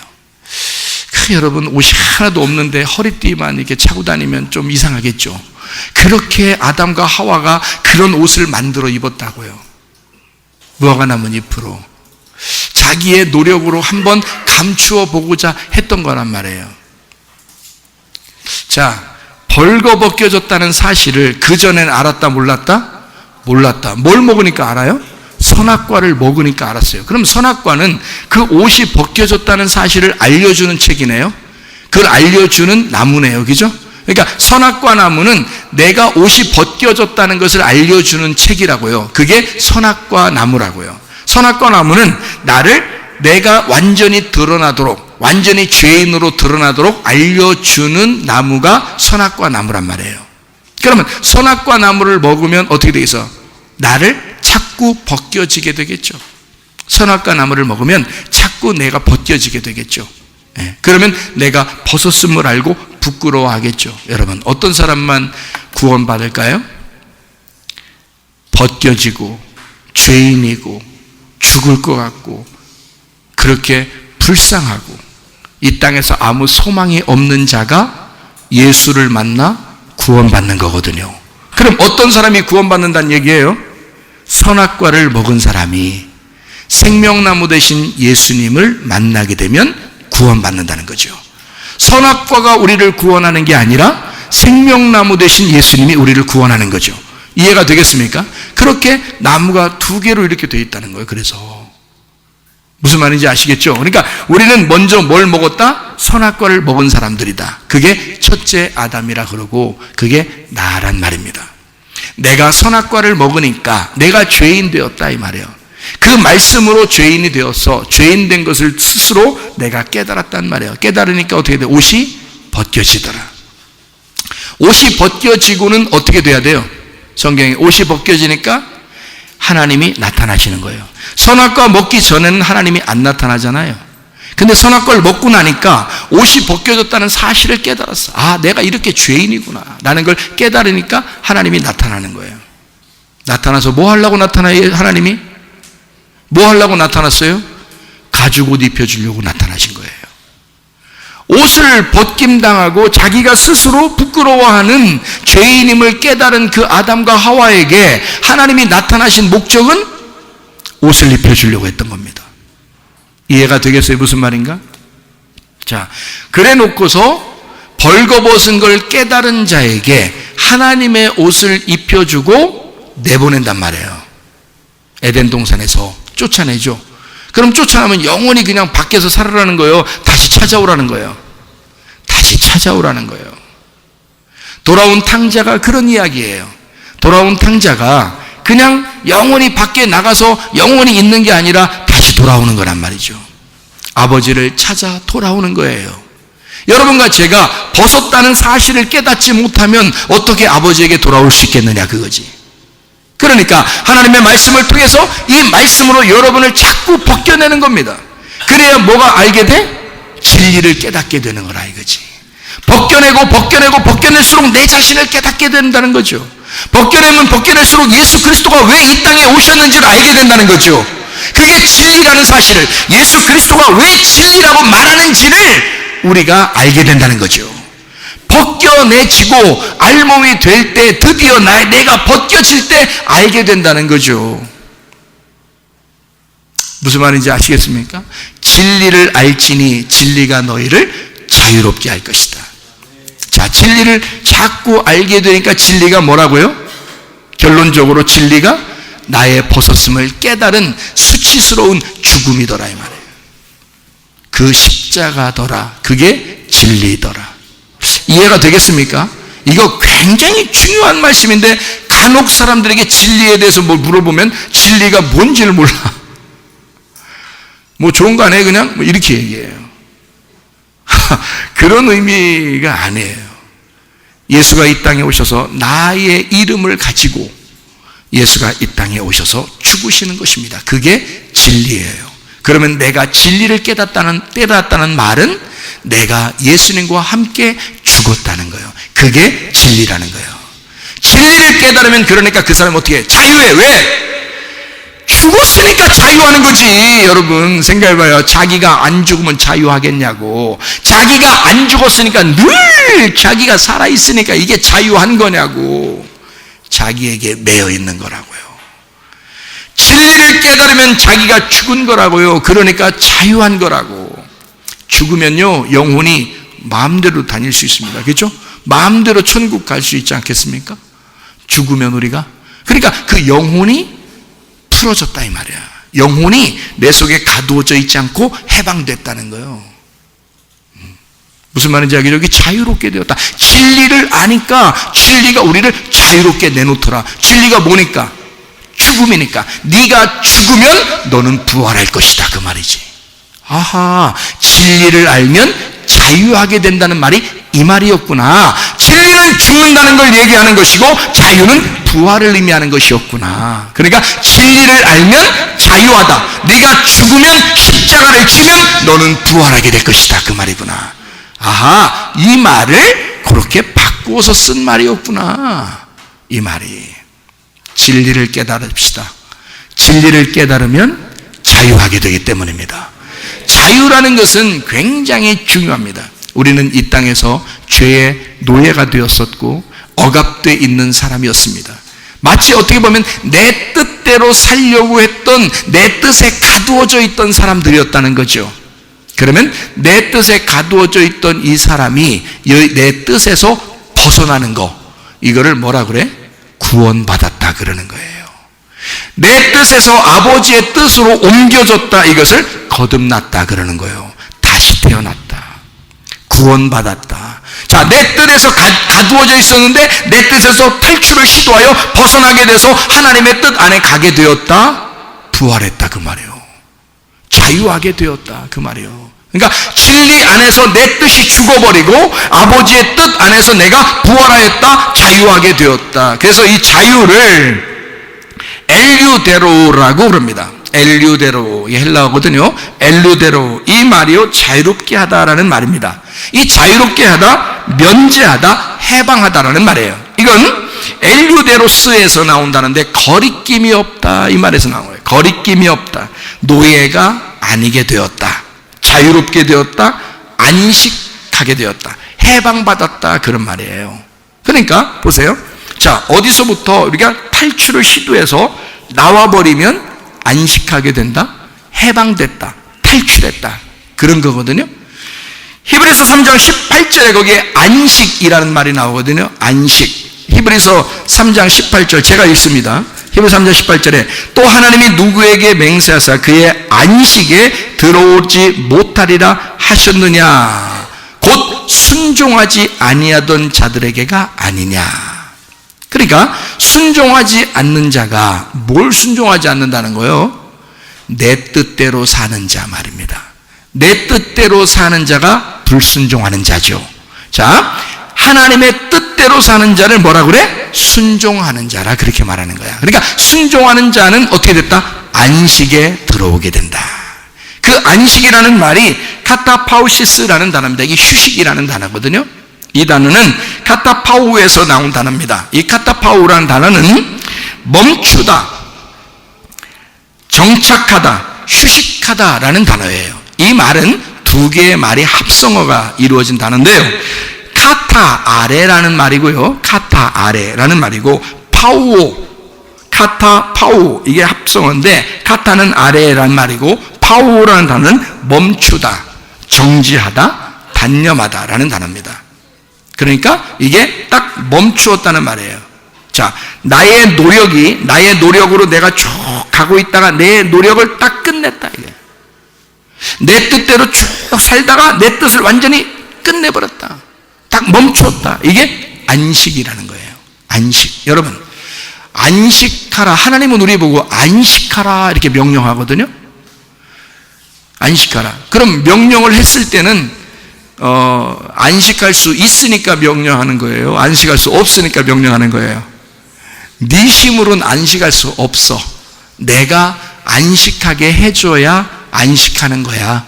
여러분 옷이 하나도 없는데 허리띠만 이렇게 차고 다니면 좀 이상하겠죠. 그렇게 아담과 하와가 그런 옷을 만들어 입었다고요. 무화과 나뭇잎으로 자기의 노력으로 한번 감추어 보고자 했던 거란 말이에요. 자, 벌거벗겨졌다는 사실을 그전엔 알았다 몰랐다? 몰랐다. 뭘 먹으니까 알아요? 선악과를 먹으니까 알았어요. 그럼 선악과는 그 옷이 벗겨졌다는 사실을 알려주는 책이네요. 그걸 알려주는 나무네요. 그죠? 그러니까 선악과 나무는 내가 옷이 벗겨졌다는 것을 알려주는 책이라고요. 그게 선악과 나무라고요. 선악과 나무는 내가 완전히 드러나도록, 완전히 죄인으로 드러나도록 알려주는 나무가 선악과 나무란 말이에요. 그러면 선악과 나무를 먹으면 어떻게 되겠어? 나를 자꾸 벗겨지게 되겠죠. 선악과 나무를 먹으면 자꾸 내가 벗겨지게 되겠죠. 그러면 내가 벗었음을 알고 부끄러워하겠죠. 여러분, 어떤 사람만 구원받을까요? 벗겨지고 죄인이고 죽을 것 같고 그렇게 불쌍하고 이 땅에서 아무 소망이 없는 자가 예수를 만나 구원받는 거거든요. 그럼 어떤 사람이 구원받는다는 얘기예요? 선악과를 먹은 사람이 생명나무 대신 예수님을 만나게 되면 구원받는다는 거죠. 선악과가 우리를 구원하는 게 아니라 생명나무 대신 예수님이 우리를 구원하는 거죠. 이해가 되겠습니까? 그렇게 나무가 두 개로 이렇게 되어 있다는 거예요. 그래서 무슨 말인지 아시겠죠? 그러니까 우리는 먼저 뭘 먹었다? 선악과를 먹은 사람들이다. 그게 첫째 아담이라 그러고 그게 나란 말입니다. 내가 선악과를 먹으니까 내가 죄인 되었다 이 말이에요. 그 말씀으로 죄인이 되어서 죄인 된 것을 스스로 내가 깨달았단 말이에요. 깨달으니까 어떻게 돼? 옷이 벗겨지더라. 옷이 벗겨지고는 어떻게 돼야 돼요? 성경에 옷이 벗겨지니까 하나님이 나타나시는 거예요. 선악과 먹기 전에는 하나님이 안 나타나잖아요. 근데 선악과를 먹고 나니까 옷이 벗겨졌다는 사실을 깨달았어. 아, 내가 이렇게 죄인이구나 라는 걸 깨달으니까 하나님이 나타나는 거예요. 나타나서 뭐 하려고 나타나요? 하나님이 뭐 하려고 나타났어요? 가죽 옷 입혀주려고 나타나신 거예요. 옷을 벗김당하고 자기가 스스로 부끄러워하는 죄인임을 깨달은 그 아담과 하와에게 하나님이 나타나신 목적은 옷을 입혀주려고 했던 겁니다. 이해가 되겠어요? 무슨 말인가? 자, 그래 놓고서 벌거벗은 걸 깨달은 자에게 하나님의 옷을 입혀주고 내보낸단 말이에요. 에덴 동산에서 쫓아내죠. 그럼 쫓아나면 영원히 그냥 밖에서 살아라는 거예요? 다시 찾아오라는 거예요? 다시 찾아오라는 거예요. 돌아온 탕자가 그런 이야기예요. 돌아온 탕자가 그냥 영원히 밖에 나가서 영원히 있는 게 아니라 다시 돌아오는 거란 말이죠. 아버지를 찾아 돌아오는 거예요. 여러분과 제가 벗었다는 사실을 깨닫지 못하면 어떻게 아버지에게 돌아올 수 있겠느냐 그거지. 그러니까 하나님의 말씀을 통해서 이 말씀으로 여러분을 자꾸 벗겨내는 겁니다. 그래야 뭐가 알게 돼? 진리를 깨닫게 되는 거라 이거지. 벗겨낼수록 내 자신을 깨닫게 된다는 거죠. 벗겨내면 벗겨낼수록 예수 그리스도가 왜 이 땅에 오셨는지를 알게 된다는 거죠. 그게 진리라는 사실을, 예수 그리스도가 왜 진리라고 말하는지를 우리가 알게 된다는 거죠. 벗겨내지고 알몸이 될 때 드디어 내가 벗겨질 때 알게 된다는 거죠. 무슨 말인지 아시겠습니까? 진리를 알지니 진리가 너희를 자유롭게 할 것이다. 자, 진리를 자꾸 알게 되니까 진리가 뭐라고요? 결론적으로 진리가 나의 벗었음을 깨달은 수치스러운 죽음이더라 이 말이에요. 그 십자가더라. 그게 진리더라. 이해가 되겠습니까? 이거 굉장히 중요한 말씀인데 간혹 사람들에게 진리에 대해서 뭘 물어보면 진리가 뭔지를 몰라. 뭐 좋은 거 아니에요? 그냥 뭐 이렇게 얘기해요. 그런 의미가 아니에요. 예수가 이 땅에 오셔서 나의 이름을 가지고 예수가 이 땅에 오셔서 죽으시는 것입니다. 그게 진리예요. 그러면 내가 진리를 깨닫다는 말은 내가 예수님과 함께 죽었다는 거예요. 그게 진리라는 거예요. 진리를 깨달으면 그러니까 그 사람은 어떻게 해? 자유해. 왜? 죽었으니까 자유하는 거지. 여러분 생각해봐요. 자기가 안 죽으면 자유하겠냐고. 자기가 안 죽었으니까 늘 자기가 살아있으니까 이게 자유한 거냐고. 자기에게 매여 있는 거라고요. 진리를 깨달으면 자기가 죽은 거라고요. 그러니까 자유한 거라고. 죽으면요 영혼이 마음대로 다닐 수 있습니다. 그렇죠? 마음대로 천국 갈 수 있지 않겠습니까? 죽으면 우리가. 그러니까 그 영혼이 풀어졌다 이 말이야. 영혼이 내 속에 가두어져 있지 않고 해방됐다는 거예요. 무슨 말인지 알겠죠? 여기 자유롭게 되었다. 진리를 아니까 진리가 우리를 자유롭게 내놓더라. 진리가 뭐니까? 죽음이니까. 네가 죽으면 너는 부활할 것이다 그 말이지. 아하, 진리를 알면 자유하게 된다는 말이 이 말이었구나. 진리는 죽는다는 걸 얘기하는 것이고 자유는 부활을 의미하는 것이었구나. 그러니까 진리를 알면 자유하다. 네가 죽으면 십자가를 지면 너는 부활하게 될 것이다 그 말이구나. 아하, 이 말을 그렇게 바꾸어서 쓴 말이었구나. 이 말이. 진리를 깨달읍시다. 진리를 깨달으면 자유하게 되기 때문입니다. 자유라는 것은 굉장히 중요합니다. 우리는 이 땅에서 죄의 노예가 되었었고 억압되어 있는 사람이었습니다. 마치 어떻게 보면 내 뜻대로 살려고 했던, 내 뜻에 가두어져 있던 사람들이었다는 거죠. 그러면 내 뜻에 가두어져 있던 이 사람이 내 뜻에서 벗어나는 거, 이거를 뭐라 그래? 구원받았다 그러는 거예요. 내 뜻에서 아버지의 뜻으로 옮겨졌다, 이것을 거듭났다 그러는 거예요. 다시 태어났다. 구원받았다. 자, 내 뜻에서 가두어져 있었는데 내 뜻에서 탈출을 시도하여 벗어나게 돼서 하나님의 뜻 안에 가게 되었다. 부활했다 그 말이에요. 자유하게 되었다 그 말이에요. 그러니까 진리 안에서 내 뜻이 죽어버리고 아버지의 뜻 안에서 내가 부활하였다. 자유하게 되었다. 그래서 이 자유를 엘류데로라고 그럽니다. 엘류데로, 이 헬라어거든요. 엘류데로, 이 말이요 자유롭게 하다라는 말입니다. 이 자유롭게 하다, 면제하다, 해방하다라는 말이에요. 이건 엘류데로스에서 나온다는데 거리낌이 없다 이 말에서 나와요. 거리낌이 없다. 노예가 아니게 되었다. 자유롭게 되었다. 안식하게 되었다. 해방받았다 그런 말이에요. 그러니까 보세요. 자, 어디서부터 우리가 탈출을 시도해서 나와버리면 안식하게 된다, 해방됐다, 탈출했다 그런 거거든요. 히브리서 3장 18절에 거기에 안식이라는 말이 나오거든요. 안식. 히브리서 3장 18절 제가 읽습니다. 히브리서 3장 18절에 또 하나님이 누구에게 맹세하사 그의 안식에 들어오지 못하리라 하셨느냐, 곧 순종하지 아니하던 자들에게가 아니냐. 그러니까 순종하지 않는 자가 뭘 순종하지 않는다는 거예요? 내 뜻대로 사는 자 말입니다. 내 뜻대로 사는 자가 불순종하는 자죠. 자, 하나님의 뜻대로 사는 자를 뭐라 그래? 순종하는 자라 그렇게 말하는 거야. 그러니까 순종하는 자는 어떻게 됐다? 안식에 들어오게 된다. 그 안식이라는 말이 카타파우시스라는 단어입니다. 이게 휴식이라는 단어거든요. 이 단어는 카타파우에서 나온 단어입니다. 이 카타파우라는 단어는 멈추다, 정착하다, 휴식하다라는 단어예요. 이 말은 두 개의 말이 합성어가 이루어진 단어인데요. 카타 아레라는 말이고요. 카타 아레라는 말이고 파우오, 카타 파우, 이게 합성어인데 카타는 아레라는 말이고 파우오라는 단어는 멈추다, 정지하다, 단념하다라는 단어입니다. 그러니까 이게 딱 멈추었다는 말이에요. 자, 나의 노력으로 내가 쭉 가고 있다가 내 노력을 딱 끝냈다 이게. 내 뜻대로 쭉 살다가 내 뜻을 완전히 끝내버렸다. 딱 멈췄다. 이게 안식이라는 거예요. 안식. 여러분, 안식하라. 하나님은 우리 보고 안식하라 이렇게 명령하거든요. 안식하라. 그럼 명령을 했을 때는 안식할 수 있으니까 명령하는 거예요? 안식할 수 없으니까 명령하는 거예요? 네 힘으로는 안식할 수 없어. 내가 안식하게 해줘야 안식하는 거야.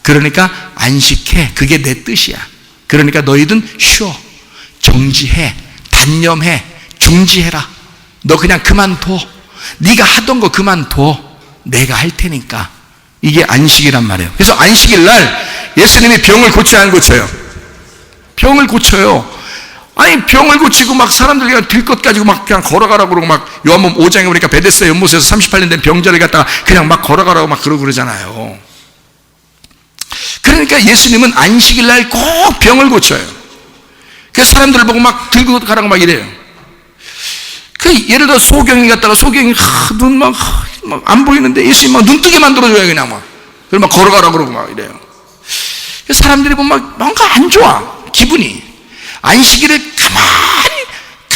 그러니까 안식해. 그게 내 뜻이야. 그러니까 너희든 쉬어, 정지해, 단념해, 중지해라. 너 그냥 그만둬. 네가 하던 거 그만둬. 내가 할 테니까. 이게 안식이란 말이에요. 그래서 안식일 날 예수님이 병을 고쳐야 안 고쳐요? 병을 고쳐요. 아니, 병을 고치고 막 사람들 그냥 들것 가지고 막 그냥 걸어가라고 그러고 막 요한복음 5장에 보니까 베데스다 연못에서 38년 된 병자를 갖다가 그냥 막 걸어가라고 막 그러고 그러잖아요. 그러니까 예수님은 안식일 날 꼭 병을 고쳐요. 그래서 사람들을 보고 막 들고 가라고 막 이래요. 그 예를 들어 소경이 갔다가 소경이 눈 막 막 안 보이는데 예수님 막 눈뜨게 만들어줘야 그냥 막. 그럼 막 걸어가라 그러고 막 이래요. 사람들이 보면 막 뭔가 안 좋아, 기분이. 안식일을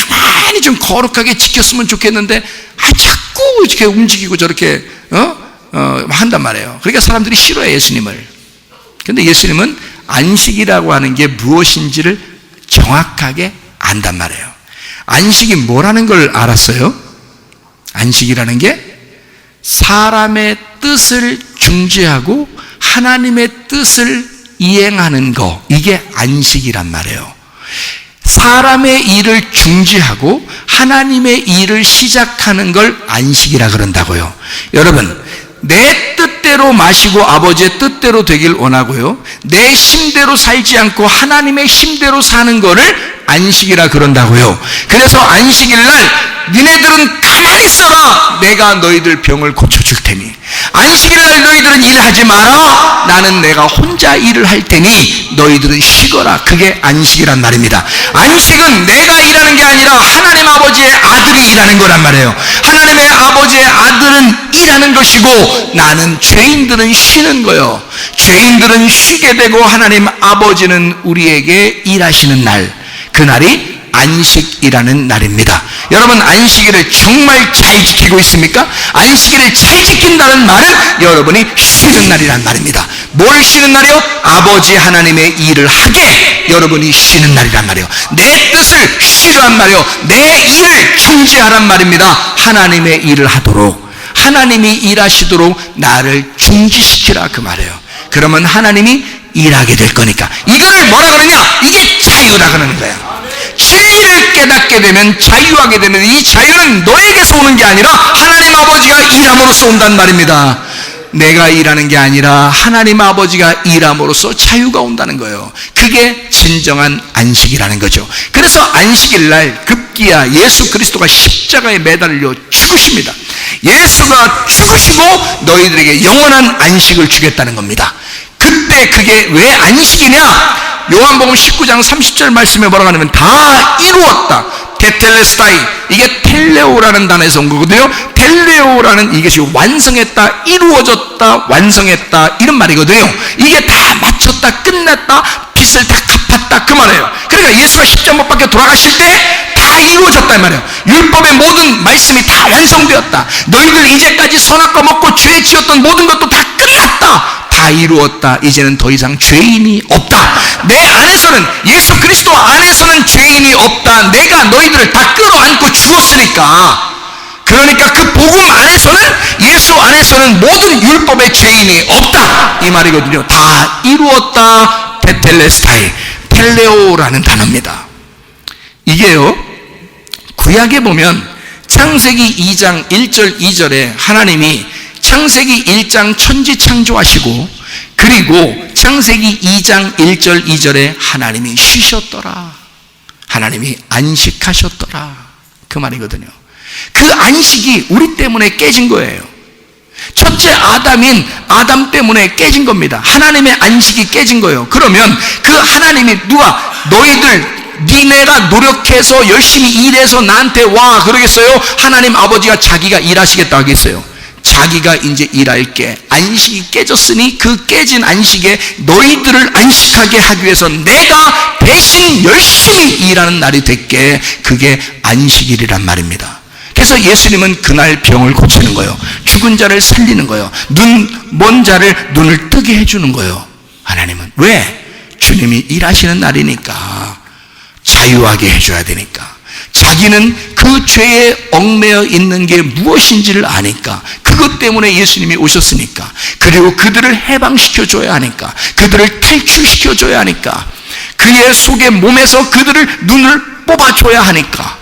가만히 좀 거룩하게 지켰으면 좋겠는데, 자꾸 이렇게 움직이고 저렇게, 한단 말이에요. 그러니까 사람들이 싫어해, 예수님을. 근데 예수님은 안식이라고 하는 게 무엇인지를 정확하게 안단 말이에요. 안식이 뭐라는 걸 알았어요? 안식이라는 게 사람의 뜻을 중지하고 하나님의 뜻을 이행하는 거, 이게 안식이란 말이에요. 사람의 일을 중지하고 하나님의 일을 시작하는 걸 안식이라 그런다고요. 여러분, 내 뜻대로 마시고 아버지의 뜻대로 되길 원하고요, 내 힘대로 살지 않고 하나님의 힘대로 사는 거를 안식이라 그런다고요. 그래서 안식일날 니네들은 가만히 있어라, 내가 너희들 병을 고쳐줄 테니. 안식일날 너희들은 일하지 마라, 나는 내가 혼자 일을 할 테니 너희들은 쉬거라. 그게 안식이란 말입니다. 안식은 내가 일하는 게 아니라 하나님 아버지의 아들이 일하는 거란 말이에요. 하나님의 아버지의 아들은 일하는 것이고 나는, 죄인들은 쉬는 거예요. 죄인들은 쉬게 되고 하나님 아버지는 우리에게 일하시는 날, 그날이 안식이라는 날입니다. 여러분, 안식일을 정말 잘 지키고 있습니까? 안식일을 잘 지킨다는 말은 여러분이 쉬는 날이란 말입니다. 뭘 쉬는 날이요? 아버지 하나님의 일을 하게 여러분이 쉬는 날이란 말이에요. 내 뜻을 쉬란 말이에요. 내 일을 중지하란 말입니다. 하나님의 일을 하도록, 하나님이 일하시도록 나를 중지시키라, 그 말이에요. 그러면 하나님이 일하게 될 거니까. 이거를 뭐라 그러냐? 이게 자유라 그러는 거야. 진리를 깨닫게 되면, 자유하게 되면, 이 자유는 너에게서 오는 게 아니라 하나님 아버지가 일함으로써 온단 말입니다. 내가 일하는 게 아니라 하나님 아버지가 일함으로써 자유가 온다는 거예요. 그게 진정한 안식이라는 거죠. 그래서 안식일날 급기야 예수 그리스도가 십자가에 매달려 죽으십니다. 예수가 죽으시고 너희들에게 영원한 안식을 주겠다는 겁니다. 그때 그게 왜 안식이냐? 요한복음 19장 30절 말씀에 뭐라고 하냐면, 다 이루었다. 테텔레스타이, 이게 텔레오라는 단어에서 온 거거든요. 텔레오라는 이것이 완성했다, 이루어졌다, 완성했다, 이런 말이거든요. 이게 다 마쳤다, 끝났다, 빚을 다 갚았다, 그 말이에요. 그러니까 예수가 십자가 못 박혀 돌아가실 때 다 이루어졌단 말이에요. 율법의 모든 말씀이 다 완성되었다. 너희들 이제까지 선악과 먹고 죄 지었던 모든 것도 다 끝났다, 다 이루었다. 이제는 더 이상 죄인이 없다. 내 안에서는, 예수 그리스도 안에서는 죄인이 없다. 내가 너희들을 다 끌어안고 주었으니까. 그러니까 그 복음 안에서는, 예수 안에서는 모든 율법의 죄인이 없다, 이 말이거든요. 다 이루었다. 테텔레스타이, 텔레오라는 단어입니다. 이게요, 구약에 보면 창세기 2장 1절 2절에 하나님이 창세기 1장 천지 창조하시고, 그리고 창세기 2장 1절 2절에 하나님이 쉬셨더라, 하나님이 안식하셨더라, 그 말이거든요. 그 안식이 우리 때문에 깨진 거예요. 첫째 아담인 아담 때문에 깨진 겁니다. 하나님의 안식이 깨진 거예요. 그러면 그 하나님이 누가, 너희들 니네가 노력해서 열심히 일해서 나한테 와 그러겠어요? 하나님 아버지가 자기가 일하시겠다 하겠어요? 자기가 이제 일할게. 안식이 깨졌으니 그 깨진 안식에 너희들을 안식하게 하기 위해서 내가 대신 열심히 일하는 날이 됐게. 그게 안식일이란 말입니다. 그래서 예수님은 그날 병을 고치는 거예요. 죽은 자를 살리는 거예요. 눈 먼 자를 눈을 뜨게 해주는 거예요. 하나님은 왜? 주님이 일하시는 날이니까. 자유하게 해줘야 되니까. 자기는 그 죄에 얽매여 있는 게 무엇인지를 아니까. 그것 때문에 예수님이 오셨으니까. 그리고 그들을 해방시켜줘야 하니까. 그들을 탈출시켜줘야 하니까. 그의 속의 몸에서 그들을 눈을 뽑아줘야 하니까.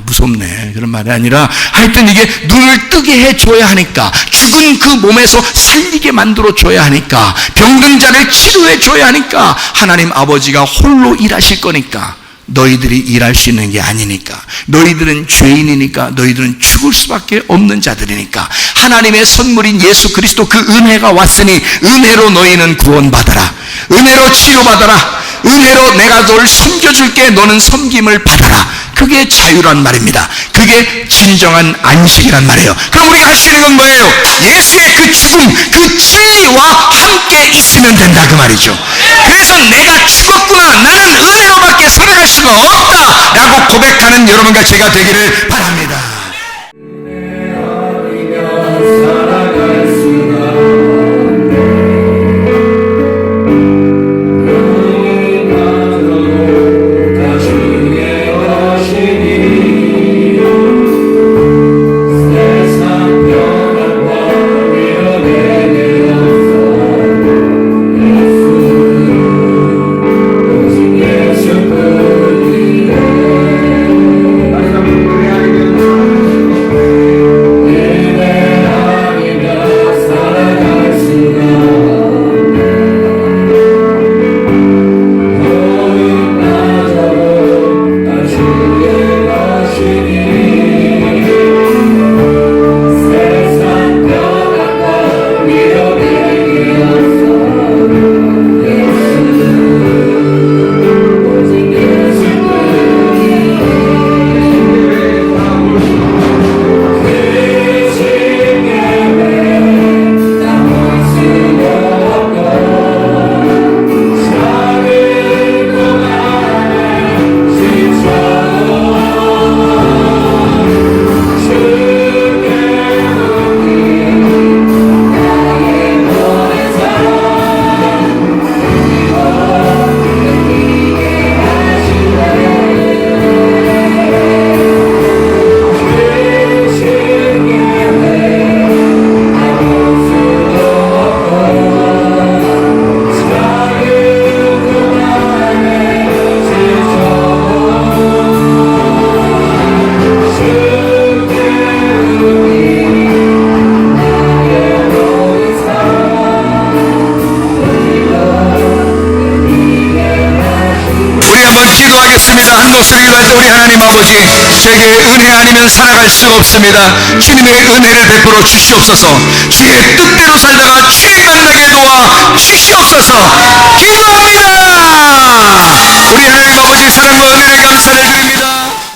무섭네, 그런 말이 아니라 하여튼 이게 눈을 뜨게 해줘야 하니까. 죽은 그 몸에서 살리게 만들어줘야 하니까. 병든 자를 치료해줘야 하니까. 하나님 아버지가 홀로 일하실 거니까. 너희들이 일할 수 있는 게 아니니까. 너희들은 죄인이니까. 너희들은 죽을 수밖에 없는 자들이니까. 하나님의 선물인 예수 그리스도 그 은혜가 왔으니 은혜로 너희는 구원받아라. 은혜로 치료받아라. 은혜로 내가 너를 섬겨줄게. 너는 섬김을 받아라. 그게 자유란 말입니다. 그게 진정한 안식이란 말이에요. 그럼 우리가 할 수 있는 건 뭐예요? 예수의 그 죽음, 그 진리와 함께 있으면 된다 그 말이죠. 그래서 내가 죽었구나, 나는 은혜로밖에 살아갈 수가 없다 라고 고백하는 여러분과 제가 되기를 바랍니다. 한 목소리로 할 때 우리 하나님 아버지, 저에게 은혜 아니면 살아갈 수가 없습니다. 주님의 은혜를 베풀어 주시옵소서. 주의 뜻대로 살다가 주님 만나게 도와 주시옵소서.